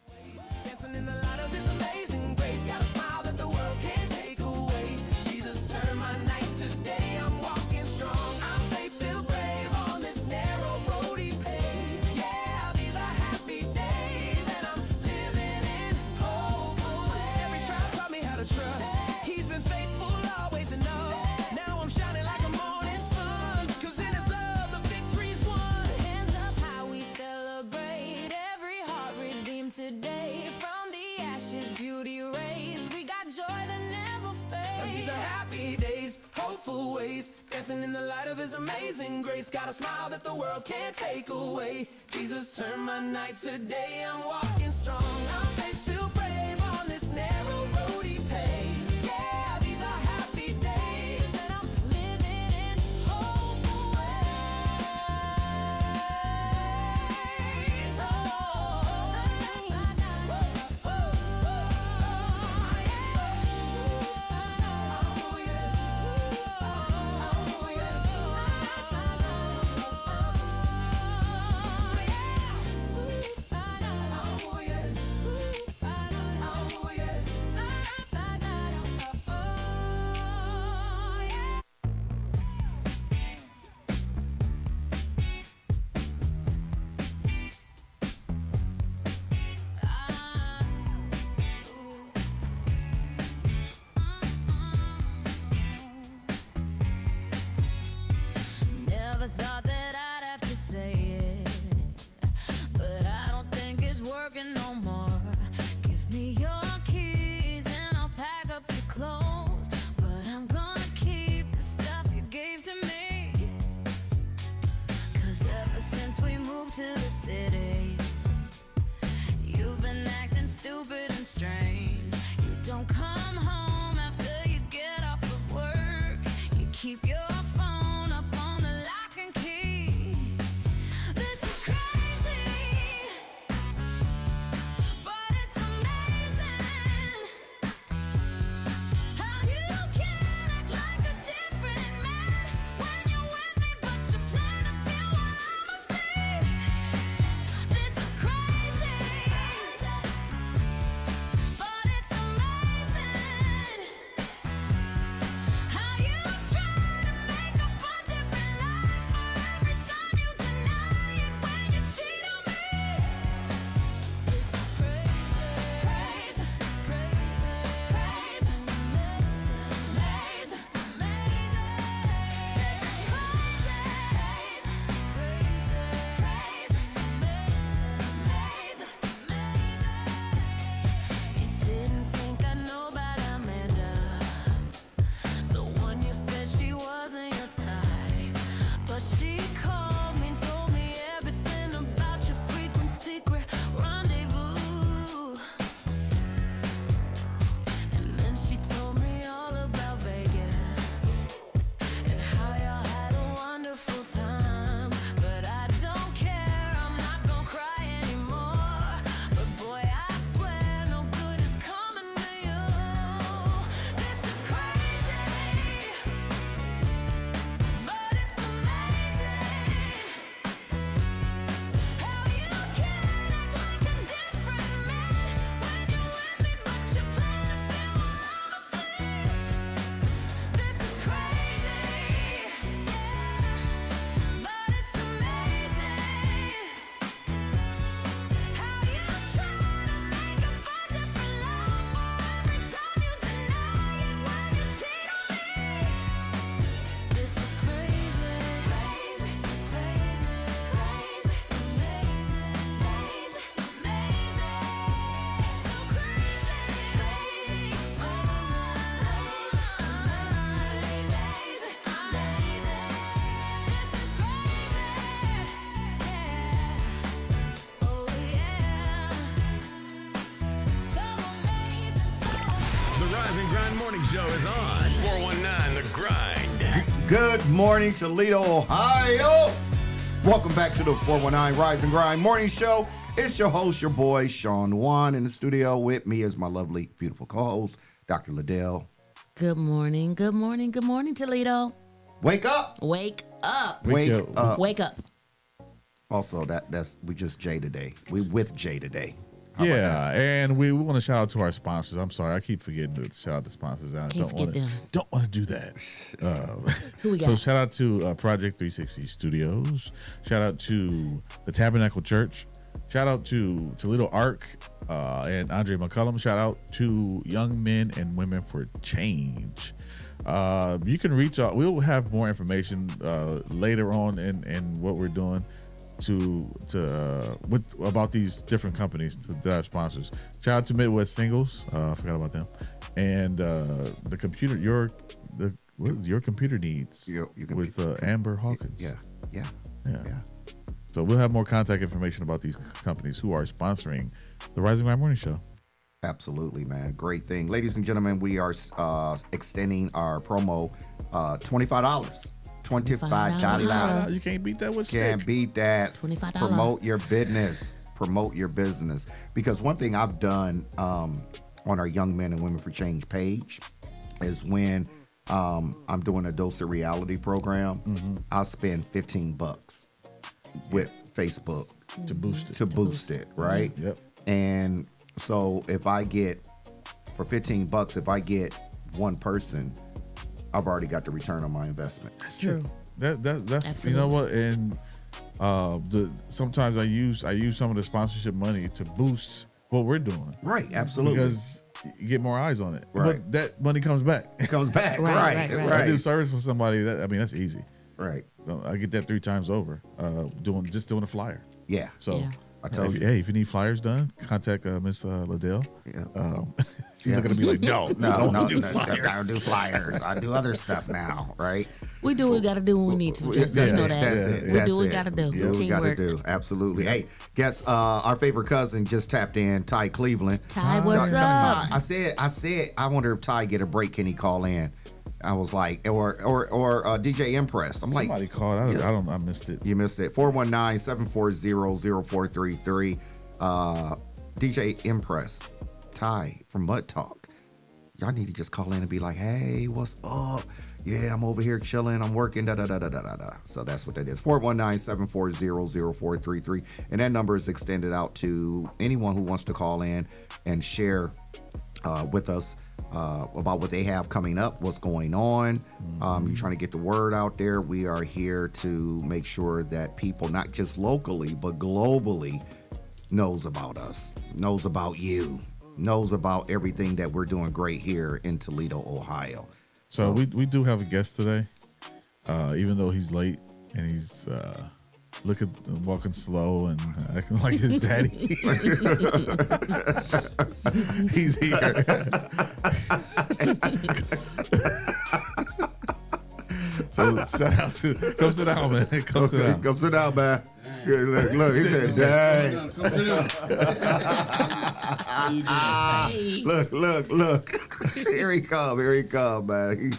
ways. Dancing in the light of his amazing grace. Got a smile that the world can't take away. Jesus turned my night today. I'm walking strong. I'm faith-filled brave on this narrow road he paved. Yeah, these are happy days, and I'm living in hopeful ways. Every trial taught me how to trust. He's been faithful, always enough. Now I'm shining like a morning sun. 'Cause in his love, the victory's won. Hands up high, we celebrate every heart redeemed today. From the ashes, beauty raised. We got joy that never These fades. are happy days, hopeful ways, dancing in the light of his amazing grace. Got a smile that the world can't take away. Jesus turned my night today. I'm walking strong. I'm faith-filled brave on this narrow road he paved. Yeah, these are happy days, and I'm Living in hopeful ways. moved to the city. You've been acting stupid and strange. You don't come home after you get off of work. You keep your phone up on the lock and key. This is crazy, but it's amazing how you can act like a different man when you're with me, but you plan to feel while I'm asleep. This is crazy, but it's amazing how you try to make up a different life for every time you deny it when you cheat on me. This is crazy, crazy, crazy, crazy, amazing, amazing, amazing. You didn't think I know about Amanda, the one you said she wasn't your type, but she called me and told me everything about your frequent secret rendezvous. And then she told me all about Vegas and how y'all had a wonderful time. But I don't care, I'm not gonna cry anymore. But boy, I swear no good is coming to you. This is crazy, but it's amazing how you can act like a different man when you're with me, but you plan to feel while I'm asleep. This is crazy, but it's amazing how you try to make up a different life for every time you deny it when you cheat on me. This is crazy, crazy, crazy, crazy, amazing, amazing, amazing, so crazy, crazy, amazing, amazing. This is crazy, yeah. Oh yeah, so amazing, so The Rise and Grind Morning Show is on. 419 The Grind. Good morning, Toledo, Ohio. Welcome back to the 419 Rise and Grind Morning Show. It's your host, your boy, Shawn Juan. In the studio with me is my lovely, beautiful co-host, Dr. Ladale. Good morning, good morning, good morning, Toledo. Wake up. Wake up. Wake up. up. Wake up. Also, that's we just Jay today. We with Jay today. How about Yeah, and we want to shout out to our sponsors. I'm sorry, I keep forgetting to shout out the sponsors. I Can't forget them. don't want to do that. Who we got? So shout out to Project 360 Studios. Shout out to the Tabernacle Church. Shout out to Toledo Arc and Andre McCullum. Shout out to Young Men and Women for Change. You can reach out. We'll have more information later on in what we're doing about these different companies that are sponsors. Shout out to Midwest Singles. I forgot about them. And the computer, your computer needs Your with computer. Amber Hawkins. Yeah. So we'll have more contact information about these companies who are sponsoring the Rising Grind Morning Show. Absolutely, man. Great thing. Ladies and gentlemen, we are extending our promo $25. $25. You can't beat that with Can't stick. beat that. $25. Promote your business. Promote your business. Because one thing I've done on our Young Men and Women for Change page is when I'm doing a Dose of Reality program, I'll spend $15 with Facebook To boost it. to boost it, right? Yep. And so if I get, for $15, if I get one person, I've already got the return on my investment. That's True. That's Absolutely. you know what, and sometimes I use some of the sponsorship money to boost what we're doing Right, absolutely. because you get more eyes on it. Right. But that money comes back. it comes back. Right, Right, right, I do service for somebody. That's easy. Right. So I get that 3 times over. Doing a flyer. Yeah. So Yeah. I told you. Hey, if you need flyers done, contact Miss Ladale. Yeah. She's not gonna be like, no, I don't do flyers. I don't do flyers. I do other stuff now, right? We do what we got to do when we need to. Just That's know it. that. That's it. We That's do what we it. got to do. Do what we got to Teamwork. do. Absolutely. Hey, guess our favorite cousin just tapped in, Ty Cleveland. Ty, what's up? Ty, I said, I wonder if Ty get a break. Can he call in? I was like, or DJ Mpress. I'm like, Somebody called. I missed it. you missed it. 419-740-0433. DJ Mpress, Ty from Mud Talk. Y'all need to just call in and be like, hey, what's up? Yeah, I'm over here chilling. I'm working. Da da da da da da da. So that's what that is. 419-740-0433. And that number is extended out to anyone who wants to call in and share with us about what they have coming up, what's going on. You're trying to get the word out there. We are here to make sure that people, not just locally, but globally, knows about us, knows about you, knows about everything that we're doing great here in Toledo, Ohio. So we do have a guest today, even though he's late and he's walking slow and acting like his daddy. He's here. So shout out to come sit down, man. Come sit down. Come sit down, man. Good, look, he said, dang. Hey. Look. Here he come, man.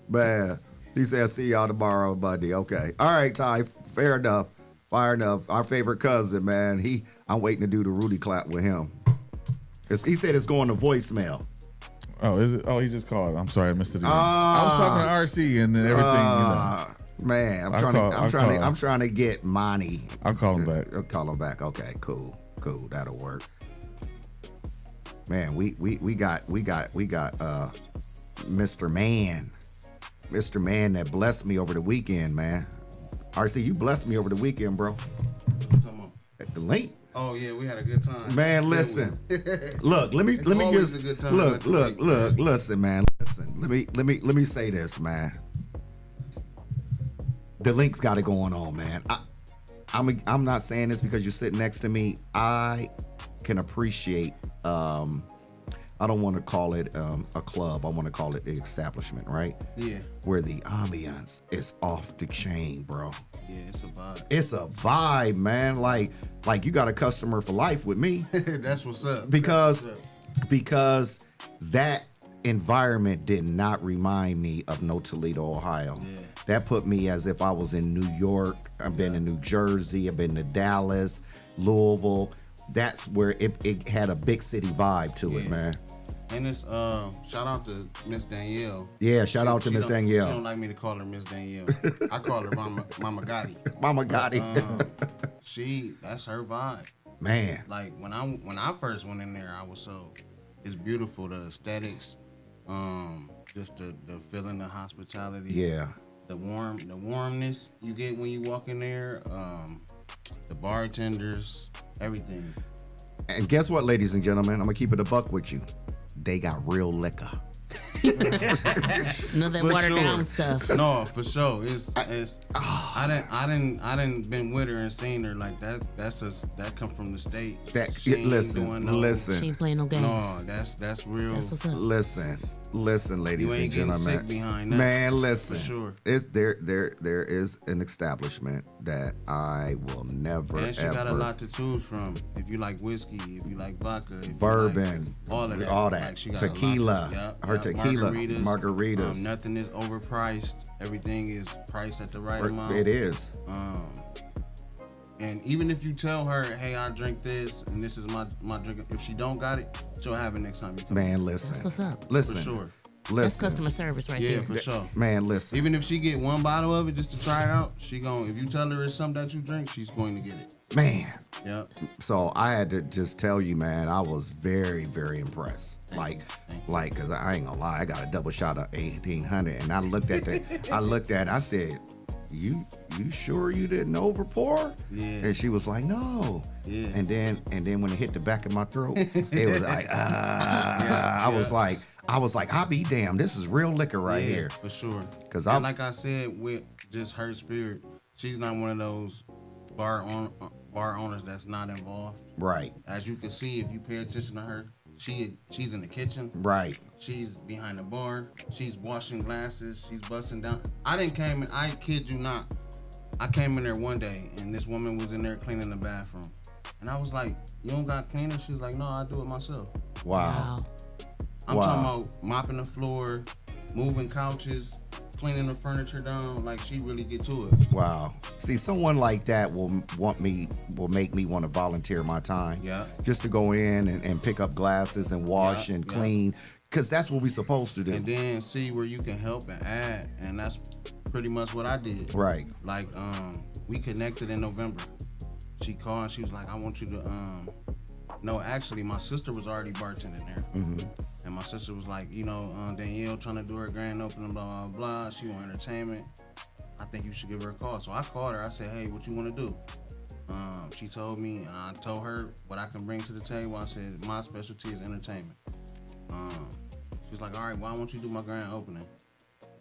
Man. He said, I'll see y'all tomorrow, buddy. Okay. All right, Ty. Fair enough. Fire enough. Our favorite cousin, man. I'm waiting to do the Rudy clap with him. He said it's going to voicemail. Oh, is it? Oh, he just called. I'm sorry, I missed it again. I was talking to RC and everything. Man, I'm trying to get Monty. I'll call him back. I'll call him back. Okay, cool. That'll work. Man, we got Mr. Man that blessed me over the weekend, man. RC, you blessed me over the weekend, bro. At the link. Oh yeah, we had a good time. Man, listen. Look, let me always just a good time look, at the lake, listen, man. Listen. Let me say this, man. The link's got it going on, man. I'm not saying this because you're sitting next to me. I can appreciate I don't want to call it a club. I want to call it the establishment, right? Yeah. Where the ambiance is off the chain, bro. Yeah, it's a vibe. It's a vibe, man. Like you got a customer for life with me. That's what's up. Because that environment did not remind me of no Toledo, Ohio. Yeah. That put me as if I was in New York. I've been in New Jersey. I've been to Dallas, Louisville. That's where it had a big city vibe to it, man. And it's shout out to Miss Danielle. Yeah, shout out to Miss Danielle. She don't like me to call her Miss Danielle. I call her Mama Gotti. Mama Gotti. That's her vibe. Man. Like when I first went in there, I was it's beautiful, the aesthetics, just the feeling of hospitality. Yeah. The warmness you get when you walk in there, the bartenders, everything. And guess what, ladies and gentlemen? I'm gonna keep it a buck with you. They got real liquor. None of that watered down stuff. No, for sure. I didn't been with her and seen her like that. That come from the state. Listen. She ain't playing no games. No, that's real. That's what's up. Listen, ladies You ain't and getting gentlemen. sick behind that. Man, listen. For sure. There is an establishment that I will never And she ever. got a lot to choose from. If you like whiskey, if you like vodka, if bourbon, you like all of that. Like she got tequila, her tequila, margaritas. Nothing is overpriced. Everything is priced at the right amount. It is. And even if you tell her, hey, I drink this and this is my drink, if she don't got it, she'll have it next time you come. Man, listen. That's what's up. Listen. For sure. Listen. That's customer service right there. Yeah, for sure. Man, listen. Even if she get one bottle of it just to try it out, if you tell her it's something that you drink, she's going to get it. Man. Yeah. So I had to just tell you, man, I was very, very impressed. Cause I ain't gonna lie, I got a double shot of 1800, and I looked at it, I said, you sure you didn't overpour? Yeah. And she was like, no. Yeah. And then when it hit the back of my throat, it was like, I was like, I'll be damned. This is real liquor right here. For sure. Cause like I said, with just her spirit, she's not one of those bar bar owners that's not involved. Right. As you can see, if you pay attention to her, she's in the kitchen. Right. She's behind the bar. She's washing glasses. She's busting down. I kid you not. I came in there one day and this woman was in there cleaning the bathroom. And I was like, you don't got cleaner? She's like, no, I do it myself. Wow. I'm talking about mopping the floor, moving couches, cleaning the furniture down. Like, she really get to it. Wow. See, someone like that will make me want to volunteer my time. Yeah. Just to go in and pick up glasses and wash and clean. Because that's what we're supposed to do. And then see where you can help and add. And that's pretty much what I did. Right. Like, we connected in November. She called and she was like, I want you to, no, actually, my sister was already bartending there. Mm-hmm. And my sister was like, Danielle trying to do her grand opening, blah, blah, blah. She want entertainment. I think you should give her a call. So I called her. I said, hey, what you want to do? She told me, and I told her what I can bring to the table. I said, my specialty is entertainment. She was like, all right, why don't you do my grand opening?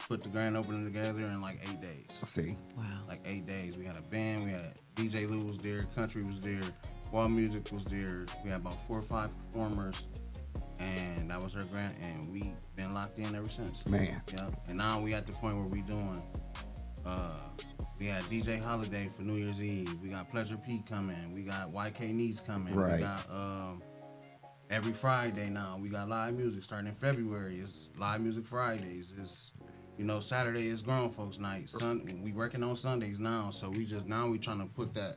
Put the grand opening together in like 8 days. See. Wow. Like 8 days. We had a band. We had DJ Lou was there. Country was there. Wall music was there. We had about 4 or 5 performers. And that was her grant. And we been locked in ever since. Man. Yeah. And now we at the point where we doing, we had DJ Holiday for New Year's Eve. We got Pleasure P coming. We got YK Needs coming. Right. We got every Friday now. We got live music starting in February. It's live music Fridays. It's Saturday is grown folks night. We working on Sundays now, so we trying to put that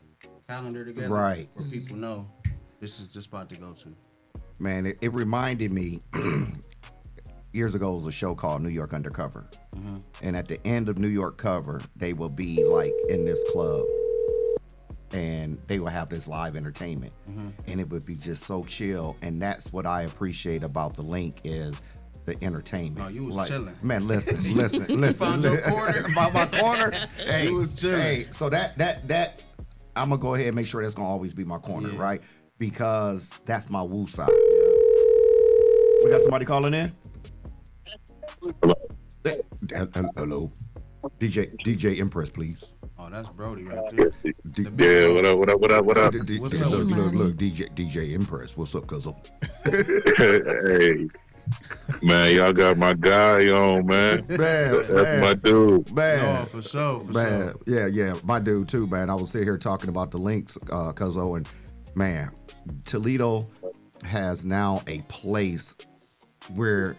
calendar together, right, where people know this is the spot to go to. Man, it reminded me years ago. It was a show called New York Undercover, and at the end of New York Cover, they will be like in this club, and they will have this live entertainment, and it would be just so chill. And that's what I appreciate about the link is the entertainment. Oh, you was chilling. Man, listen. Found your corner. About my corner. Hey, you was chilling. Hey, so that I'm gonna go ahead and make sure that's gonna always be my corner, right? Because that's my woo side. We got somebody calling in. Hello, DJ Mpress, please. Oh, that's Brody right there. Yeah, what up? What's up? Look, DJ Mpress. What's up, cuzzo? Hey. Man, y'all got my guy on, man. That's my dude. Man. No, for sure. Yeah, my dude too, man. I was sitting here talking about the links, cuzzo, and man, Toledo has now a place where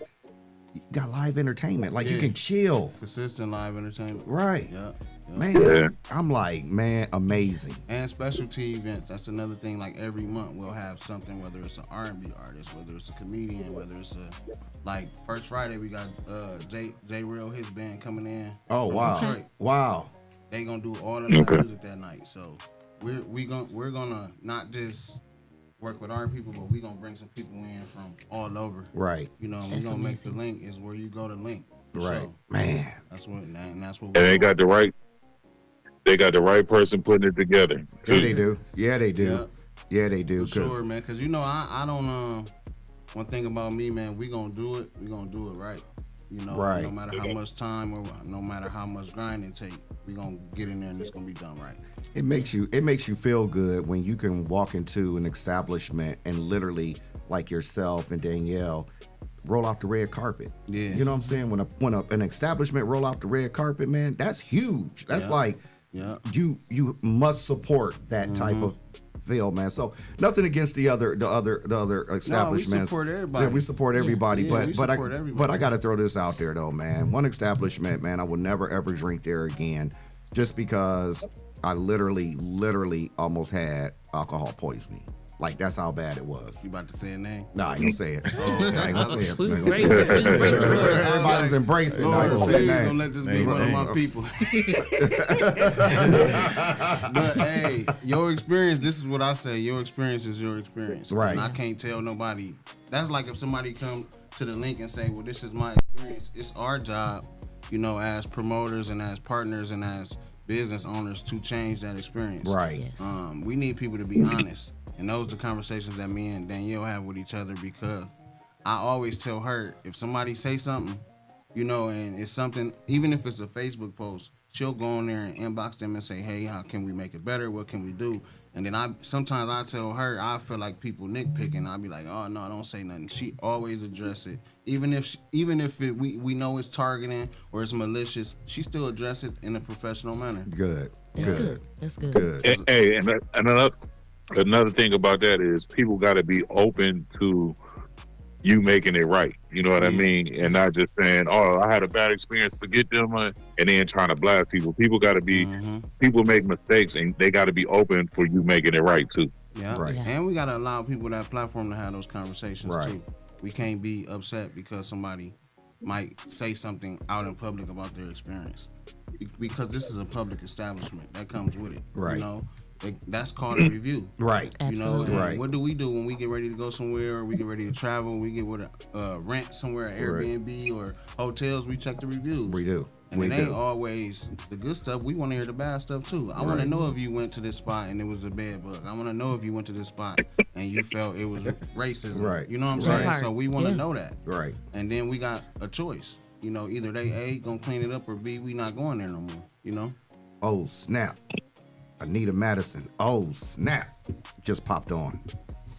you got live entertainment. Like you can chill. Consistent live entertainment. Right. Yeah. Man, I'm like, man, amazing. And specialty events. That's another thing. Like every month we'll have something, whether it's an R&B artist, whether it's a comedian, whether it's first Friday we got J Real, his band coming in. Oh wow. Detroit. Wow. They gonna do all the live music that night. So we're gonna not just work with our people, but we're gonna bring some people in from all over. Right. We're gonna make the link is where you go to link. Right. So, man. That's what and they got the right person putting it together. Yeah, they do. Yeah, they do. For sure, man. Because I don't. One thing about me, man, we gonna do it. We gonna do it right. Right. No matter how much time or no matter how much grind it take, we gonna get in there and it's gonna be done right. It makes you feel good when you can walk into an establishment and literally, like yourself and Danielle, roll out the red carpet. Yeah. You know what I'm saying? When an establishment roll out the red carpet, man, that's huge. That's you must support that type of feel, man. So nothing against the other establishments. No, we support everybody. Yeah, we support everybody. Yeah, but I got to throw this out there though, man. One establishment, man, I will never ever drink there again, just because I literally almost had alcohol poisoning. Like, that's how bad it was. You about to say a name? Nah, I ain't gonna say it. I ain't gonna say it. We was embracing it. Everybody's embracing it. I ain't gonna say Please name. don't let this be one of my people. But hey, your experience, this is what I say. Your experience is your experience. Right. And I can't tell nobody. That's like if somebody come to the link and say, well, this is my experience. It's our job, as promoters and as partners and as business owners to change that experience. Right. Yes. We need people to be honest. And those are the conversations that me and Danielle have with each other, because I always tell her, if somebody say something, and it's something, even if it's a Facebook post, she'll go on there and inbox them and say, hey, how can we make it better? What can we do? And then sometimes I tell her I feel like people nitpicking. I'll be like, oh no, don't say nothing. She always address it, even if we know it's targeting or it's malicious. She still address it in a professional manner. Good. That's good. That's good. Hey, and another thing about that is people got to be open to you making it right. You know what I mean? And not just saying, oh, I had a bad experience, forget them, and then trying to blast people. People got to be, people make mistakes, and they got to be open for you making it right, too. Yeah. Right. Yeah. And we got to allow people that platform to have those conversations, too. We can't be upset because somebody might say something out in public about their experience. Because this is a public establishment. That comes with it. Right. You know? That's called a review. Right. Absolutely. You know, what do we do when we get ready to go somewhere, or we get ready to travel, we get with a rent somewhere, Airbnb or hotels, we check the reviews. We do. And it ain't always the good stuff. We want to hear the bad stuff too. I want to know if you went to this spot and it was a bed bug. I want to know if you went to this spot and you felt it was racism. Right. You know what I'm saying? So we want to know that. Right. And then we got a choice. You know, either they A, gonna clean it up, or B, we not going there no more. You know? Oh, snap. Anita Madison. Oh, snap. Just popped on.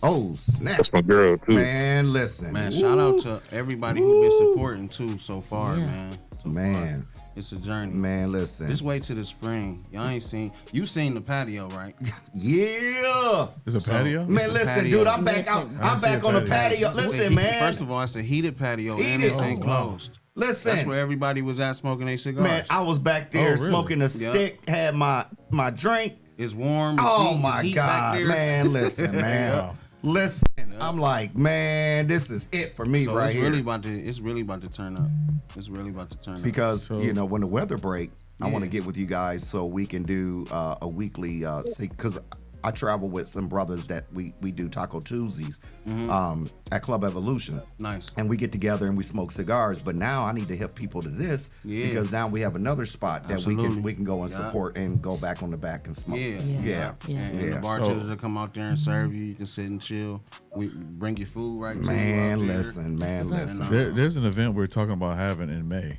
Oh, snap. That's my girl, too. Man, listen. Man, shout out to everybody who been supporting, too, so far, man. So man. Far. It's a journey. Man, listen. Just wait till the spring. Y'all ain't seen. You seen the patio, right? Yeah. Is a patio? Man, listen, patio. Dude, I'm back out. I'm back on the patio. Listen, man. First of all, it's a heated patio and it's enclosed. Listen. That's where everybody was at smoking their cigars. Man, I was back there smoking a stick, had my drink. It's warm. Oh my God, man! Listen, man. Listen, I'm like, man, this is it for me right here. It's really about to turn up. It's really about to turn up. Because you know, when the weather break, I want to get with you guys so we can do a weekly. Because I travel with some brothers that we do Taco Tuesdays at Club Evolution. Nice. And we get together and we smoke cigars. But now I need to help people to this because now we have another spot that we can go and support and go back on the back and smoke. Yeah. And the bartenders will come out there and serve you. You can sit and chill. We bring your food right to you. Man, listen. There's an event we're talking about having in May.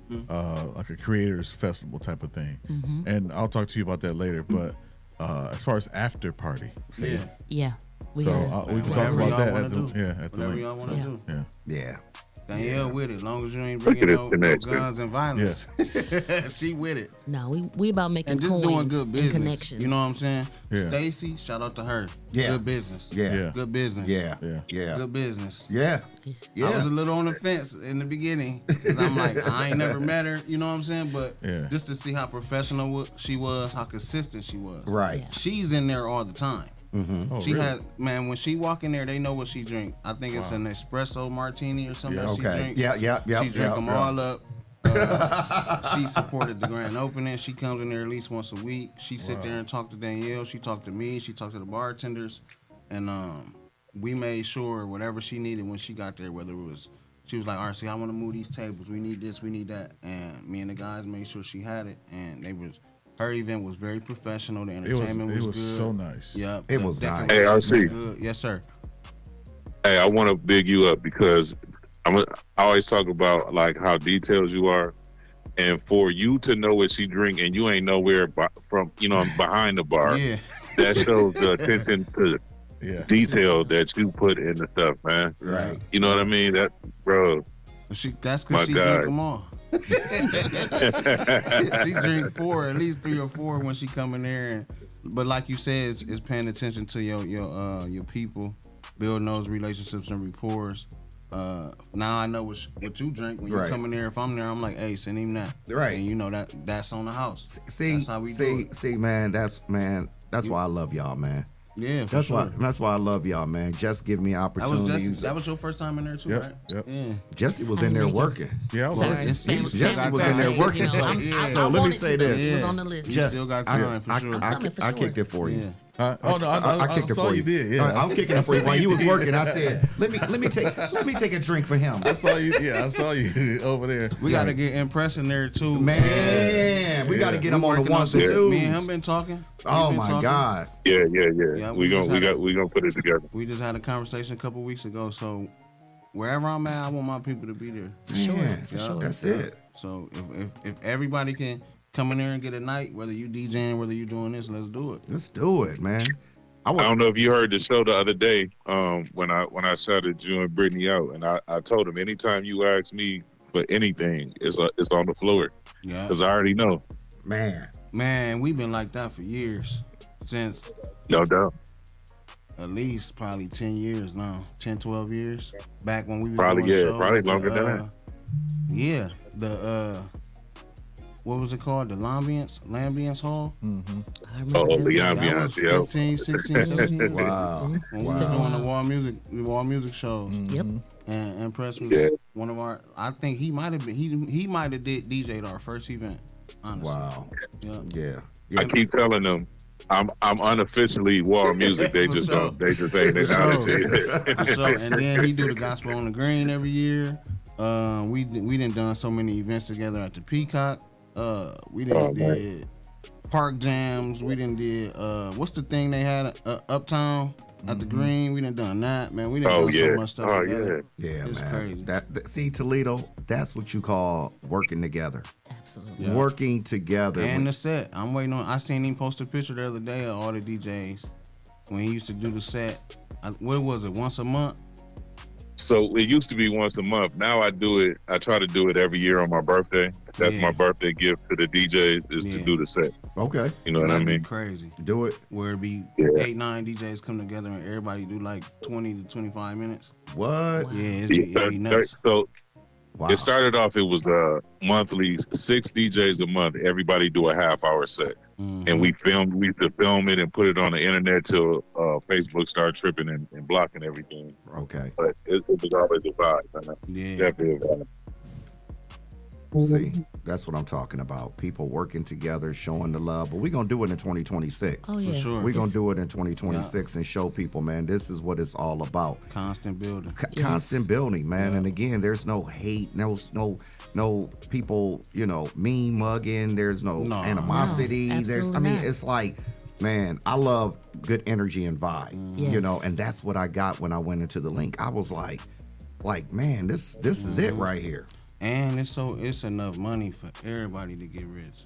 Like a creators festival type of thing. And I'll talk to you about that later. But as far as after party, yeah, we can talk about that at the whatever y'all want to do. Yeah. Danielle with it, as long as you ain't bringing no guns and violence. She with it. No, we about making and just coins doing good business. and connections. You know what I'm saying? Yeah. Stacy, shout out to her. Yeah. Good business. Yeah. Good business. Yeah. Good business. Yeah. I was a little on the fence in the beginning because I'm like, I ain't never met her. You know what I'm saying? But just to see how professional she was, how consistent she was. Right. Yeah. She's in there all the time. Oh, she really? had, man, when she walk in there, they know what she drink. I think it's an espresso martini or something that she drinks. Yeah. She drink them all up. She supported the grand opening. She comes in there at least once a week. She sit there and talk to Danielle. She talked to me. She talked to the bartenders. And we made sure whatever she needed when she got there, whether it was, she was like, RC, I want to move these tables. We need this, we need that. And me and the guys made sure she had it. And her event was very professional. The entertainment was good. So nice. Yep. It was nice. Hey, RC. Yes, sir. Hey, I want to big you up because I always talk about like how detailed you are, and for you to know what she drink and you ain't nowhere from behind the bar. Yeah. That shows the attention to detail that you put in the stuff, man. Right. You know what I mean? That, bro. That's because she drink them all. She drink at least 3 or 4 when she come in there. But like you said, it's paying attention to your people, building those relationships and rapport. Now I know what you drink when you come in there. If I'm there, I'm like, hey, send him that. Right. And you know that's on the house. See, man, that's why I love y'all, man. Yeah, that's why I love y'all, man. Just give me opportunities. That was your first time in there too, right? Yep. Yeah. Jesse was in there working. Yeah, I was working. Jesse was in there working. So let me say this. It was on the list. You still got time for sure. I kicked it for you. I kicked it saw for you. Did. Yeah. I was kicking it for you while you was working. I said, let me take a drink for him. I saw you. Yeah, I saw you over there. We got to get Mpress in there too, man. We got to get him on the ones and twos. Me and him been talking. Oh my God. Yeah. We gonna put it together. We just had a conversation a couple weeks ago. So wherever I'm at, I want my people to be there. For sure. That's it. So if everybody can come in there and get a night, whether you DJing, whether you doing this, let's do it. Let's do it, man. I don't know if you heard the show the other day when I shouted you and Brittany out, and I told him anytime you ask me for anything, it's on the floor. Yeah. Because I already know. Man, we've been like that for years. Since No doubt. at least probably 10 years now. 10, 12 years. Back when we was Probably, doing yeah, shows probably at longer the, than that. Yeah. The what was it called? The Lambiance Hall? Mm-hmm. I remember Oh, that. the That was ambiance, yeah. 15, 16, 17. Wow. When we was doing the wall music shows. Yep. And Mpress was Yeah. one of our. I think he might have been. He might have DJ'd our first event. Honestly. Wow. Yeah. Yeah. I keep telling them I'm unofficially wall music. They For just sure. don't. They just ain't For acknowledge So, it. and then he do the gospel on the green every year. We done so many events together at the Peacock. We did park jams. We did what's the thing they had uptown at the green. We done that, man. We done so much stuff together. Yeah, It's man. crazy. That see, Toledo, that's what you call working together. Absolutely. Yeah. Working together. And the set. I'm waiting on. I seen him post a picture the other day of all the DJs when he used to do the set. What was it? Once a month. So it used to be once a month. Now I do it. I try to do it every year on my birthday. That's my birthday gift to the DJs is to do the set. Okay. You know what I That'd be mean? crazy. Do it. Where it be 8, 9 DJs come together and everybody do like 20 to 25 minutes. What? Yeah, it'd be nuts. So Wow. it started off. It was monthly, 6 DJs a month. Everybody do a half-hour set, and we used to film it and put it on the internet till Facebook started tripping and blocking everything. Okay. But it was always a vibe. Man. Yeah. Definitely a vibe. See, that's what I'm talking about. People working together, showing the love. But we're going to do it in 2026. Oh, yeah. For sure. We're going to do it in 2026 and show people, man, this is what it's all about. Constant building. Constant building, man. And again, there's no hate, no people, mean mugging. There's no animosity. No, There's, absolutely not. it's like, man, I love good energy and vibe, Yes. and that's what I got when I went into the link. I was like, man, this is it right here. And it's enough money for everybody to get rich.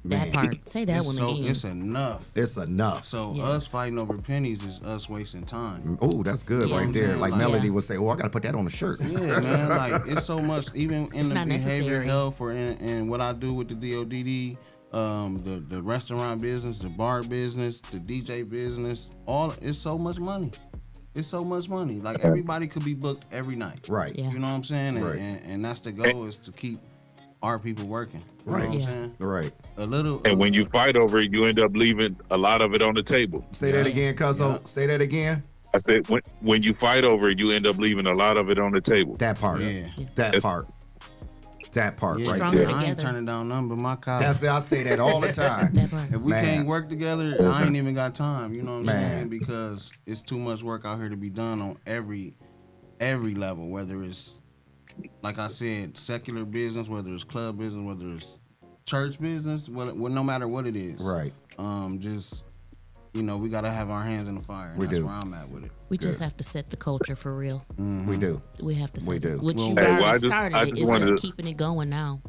That part. Say that one again. It's enough. It's enough. So Yes. us fighting over pennies is us wasting time. Oh, that's good Yeah. right there. Like Like- Melody would say, "Oh, I got to put that on the shirt." Yeah, man. Like it's so much, even in It's the not behavior necessary. health or in what I do with the DODD, the restaurant business, the bar business, the DJ business. It's so much money. It's so much money. Like everybody could be booked every night. Right. Yeah. You know what I'm saying? Right. And that's the goal, is to keep our people working. You Right. know what Yeah. I'm saying? Right. A little. And when you fight over it, you end up leaving a lot of it on the table. Say that Yeah. again, Cuzzo. Yeah. Say that again. I said when you fight over it, you end up leaving a lot of it on the table. That part. Yeah. That It's- part. That part Yeah, right Stronger there. I ain't together. turning down none but my college. That's it. I say that all the time. That part. If we Man. can't work together, I ain't even got time. You know what I'm Man. saying? Because it's too much work out here to be done on every level. Whether it's, like I said, secular business, whether it's club business, whether it's church business, no matter what it is. Right. Just we gotta have our hands in the fire. And We that's do. where I'm at with it. We just have to set the culture for real. We do. We have to set We it. do. Which Well, you Hey, already well, I just started it. It's wanted just to- keeping it going now.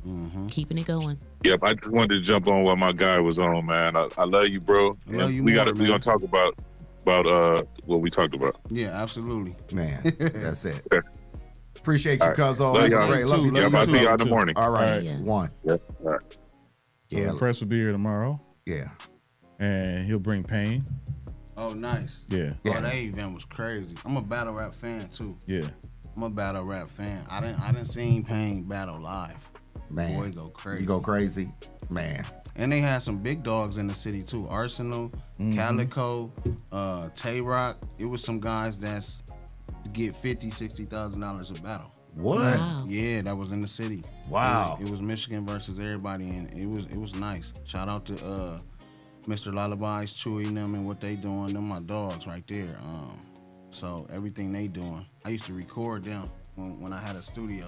Keeping it going. Yep, I just wanted to jump on what my guy was on, man. I love you, bro. I love you we more, we man. gonna talk about what we talked about. Yeah, absolutely. Man, that's it. Appreciate you, All right. Cuzzo. Love That's y'all. great. Love you, Love Yep, you I'll too. see y'all in the morning. All right. Yeah. One. Yep. All right. So Yeah. Mpress will be here tomorrow, Yeah. and he'll bring Pain. Oh, nice. Yeah, Oh, that event was crazy. I'm a battle rap fan too. yeah. I'm a battle rap fan. I didn't seen Pain battle live. Man. Boy, go crazy. You go crazy. Man. And they had some big dogs in the city too. Arsenal, Calico, Tay Rock. It was some guys that's get $50,000-$60,000 a battle. What? Wow. Yeah, that was in the city. Wow. It was Michigan versus everybody, and it was nice. Shout out to Mr. Lullabies, Chewy, and them, and what they doing. Them my dogs right there. So everything they doing, I used to record them when I had a studio.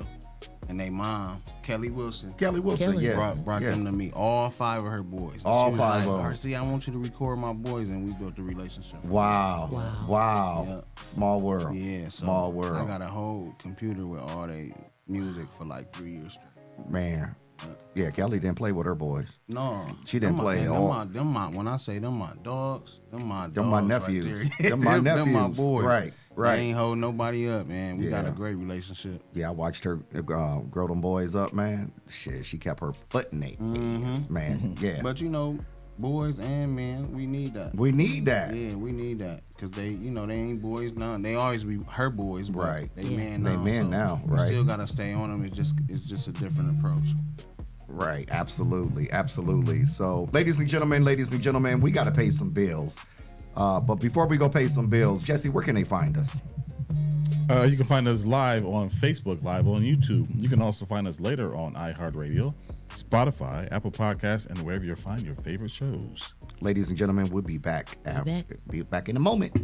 And they mom, Kelly Wilson, Kelly Wilson. Kelly. Yeah. brought yeah. them to me. All 5 of her boys. And All she was 5 like, of them. RC, I want you to record my boys, and we built the relationship. Wow. Wow. Wow. Yeah. Small world. Yeah, so Small world. I got a whole computer with all they music for like 3 years straight. Man. Yeah, Kelly didn't play with her boys. No, She didn't play at all. When I say them my dogs, them my nephews. Right there. Them my nephews. Them my boys. Right. They ain't holding nobody up, man. We got Yeah. a great relationship. Yeah, I watched her grow them boys up, man. Shit, she kept her foot in their ass, man. Yeah. But boys and men, we need that. We need that. Yeah, we need that because they ain't boys now. They always be her boys, but Right. They Yeah. men They now. men so now, we right. Still gotta stay on them. It's just a different approach. Right, absolutely. So, ladies and gentlemen, we got to pay some bills. But before we go pay some bills, Jesse, where can they find us? You can find us live on Facebook, live on YouTube. You can also find us later on iHeartRadio, Spotify, Apple Podcasts, and wherever you find your favorite shows. Ladies and gentlemen, we'll be back. Be back in a moment.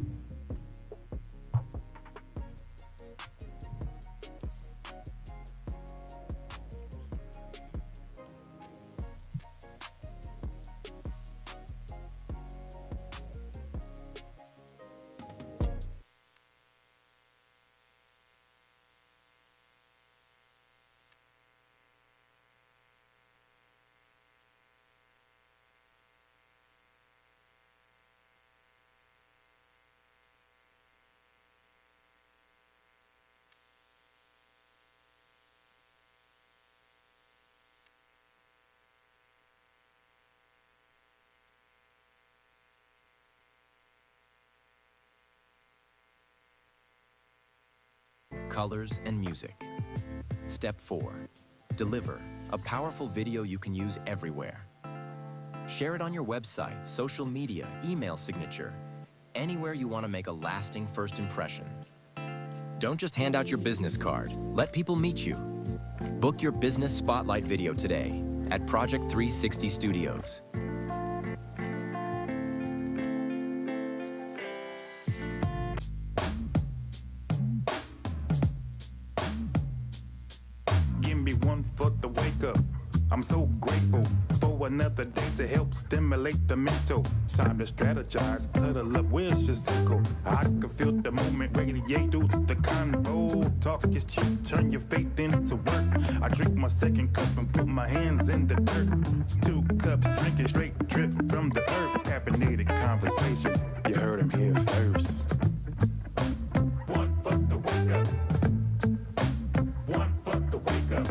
Colors and music. Step 4. Deliver a powerful video you can use everywhere. Share it on your website, social media, email signature, anywhere you want to make a lasting first impression. Don't just hand out your business card. Let people meet you. Book your business spotlight video today at Project 360 Studios. Give me one for the wake up. I'm so grateful for another day to help stimulate the mental. Time to strategize, huddle up, where's your circle? I can feel the moment radiate through the convo. Talk is cheap, turn your faith into work. I drink my second cup and put my hands in the dirt. 2 cups, drinking straight drip from the earth. Caffeinated conversations, you heard him here first. One for the wake up. One for the wake up.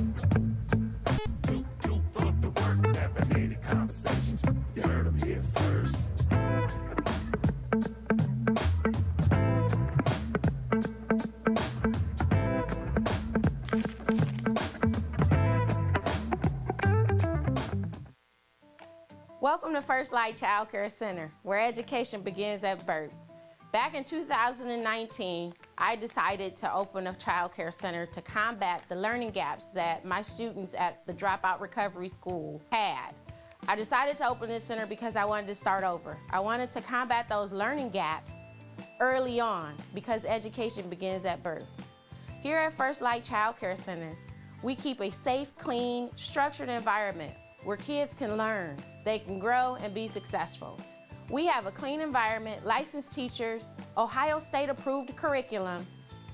Two for the work. Caffeinated conversations, you heard him here first. Welcome to First Light Child Care Center, where education begins at birth. Back in 2019, I decided to open a child care center to combat the learning gaps that my students at the Dropout Recovery School had. I decided to open this center because I wanted to start over. I wanted to combat those learning gaps early on because education begins at birth. Here at First Light Child Care Center, we keep a safe, clean, structured environment where kids can learn, they can grow and be successful. We have a clean environment, licensed teachers, Ohio State approved curriculum,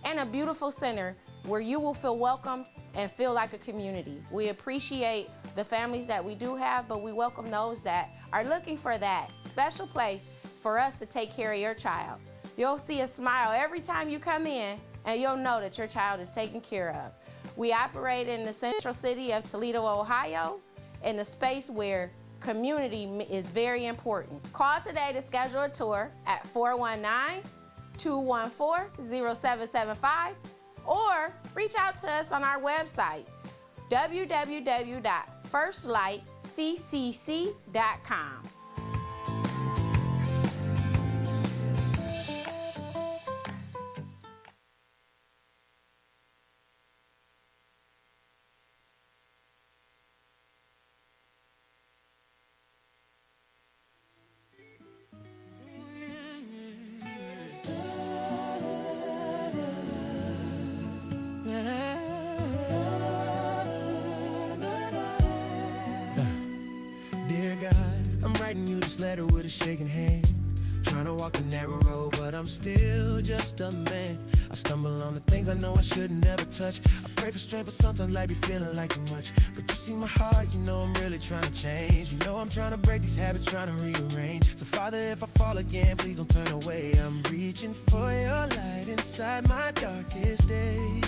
and a beautiful center where you will feel welcomed and feel like a community. We appreciate the families that we do have, but we welcome those that are looking for that special place for us to take care of your child. You'll see a smile every time you come in, and you'll know that your child is taken care of. We operate in the central city of Toledo, Ohio, in a space where community is very important. Call today to schedule a tour at 419-214-0775 or reach out to us on our website, www.firstlightccc.com. Dear God, I'm writing you this letter with a shaking hand, trying to walk the narrow road, but I'm still just a man. I stumble on the things I know I should never touch. I pray for strength, but sometimes life be feeling like too much. But you see my heart, you know I'm really trying to change. You know I'm trying to break these habits, trying to rearrange. So Father, if I fall again, please don't turn away. I'm reaching for your light inside my darkest day.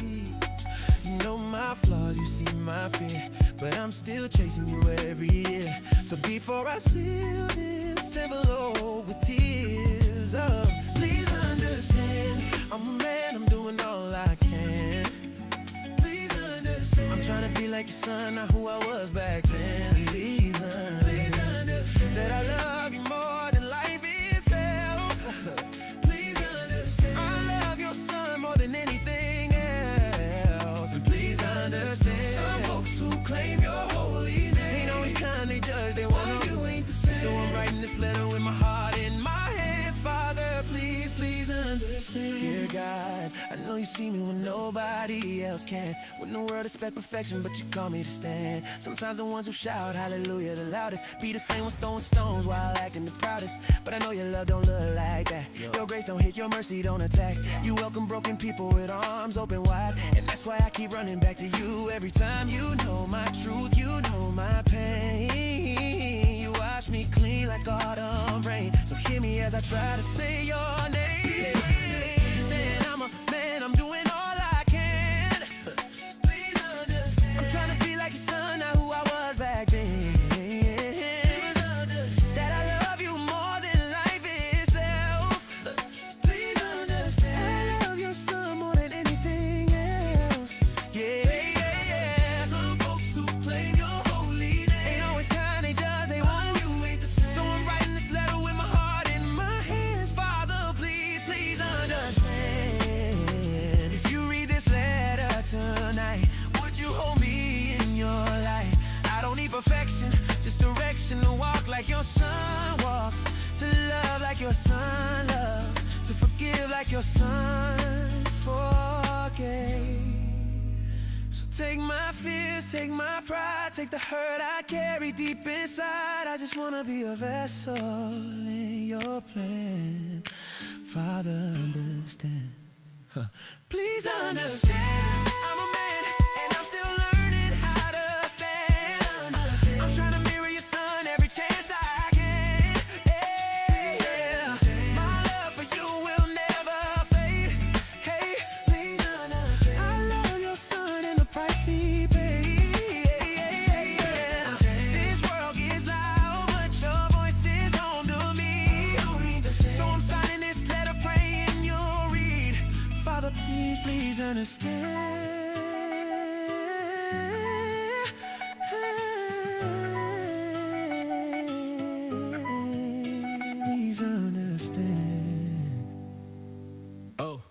You know my flaws, you see my fear, but I'm still chasing you every year. So before I seal this envelope with tears, oh, please understand, I'm a man, I'm doing all I can. Please understand, I'm trying to be like your son, not who I was back then. Please understand that I love you more than life itself. Please understand, I love your son more than anything else. And please understand, some folks who claim your holy name ain't always kind, they judge, they want you ain't the same. So I'm writing this letter with my heart in my hands. Father, please, please understand. Dear God, I know you see me when nobody else can. When the world expect perfection, but you call me to stand. Sometimes the ones who shout hallelujah the loudest be the same ones throwing stones while acting the proudest. But I know your love don't look like that. Your grace don't hit, your mercy don't attack. You welcome broken people with arms open wide, and that's why I keep running back to you every time. You know my truth, you know my pain. You wash me clean like autumn rain. So hear me as I try to say your name. Stand, I'm a man, I'm doing all I can. Please understand, I'm trying to be like your son, not who I was back then. That I love you more than life itself. Please understand, I love your son more than anything else. Yeah. Some folks who claim your holy name ain't always kind, they judge, they want you ain't the same. So I'm writing this letter with my heart in my hands. Father, please, please understand. If you read this letter tonight, would you hold me in your light? I don't need perfection, just direction to walk like your son walked, to love like your son loved, to forgive like your son forgave. So take my fears, take my pride, take the hurt I carry deep inside. I just wanna be a vessel in your plan. Father, understand. Please understand, I'm a man and I'm still learning how to stand. I'm trying to mirror your son every chance I can. Yeah. My love for you will never fade. Hey, please understand, I love your son and the price he paid. This world gets loud, but your voice is home to me. So I'm signing this letter, praying you'll read. Father, please, please understand. Please understand. Oh.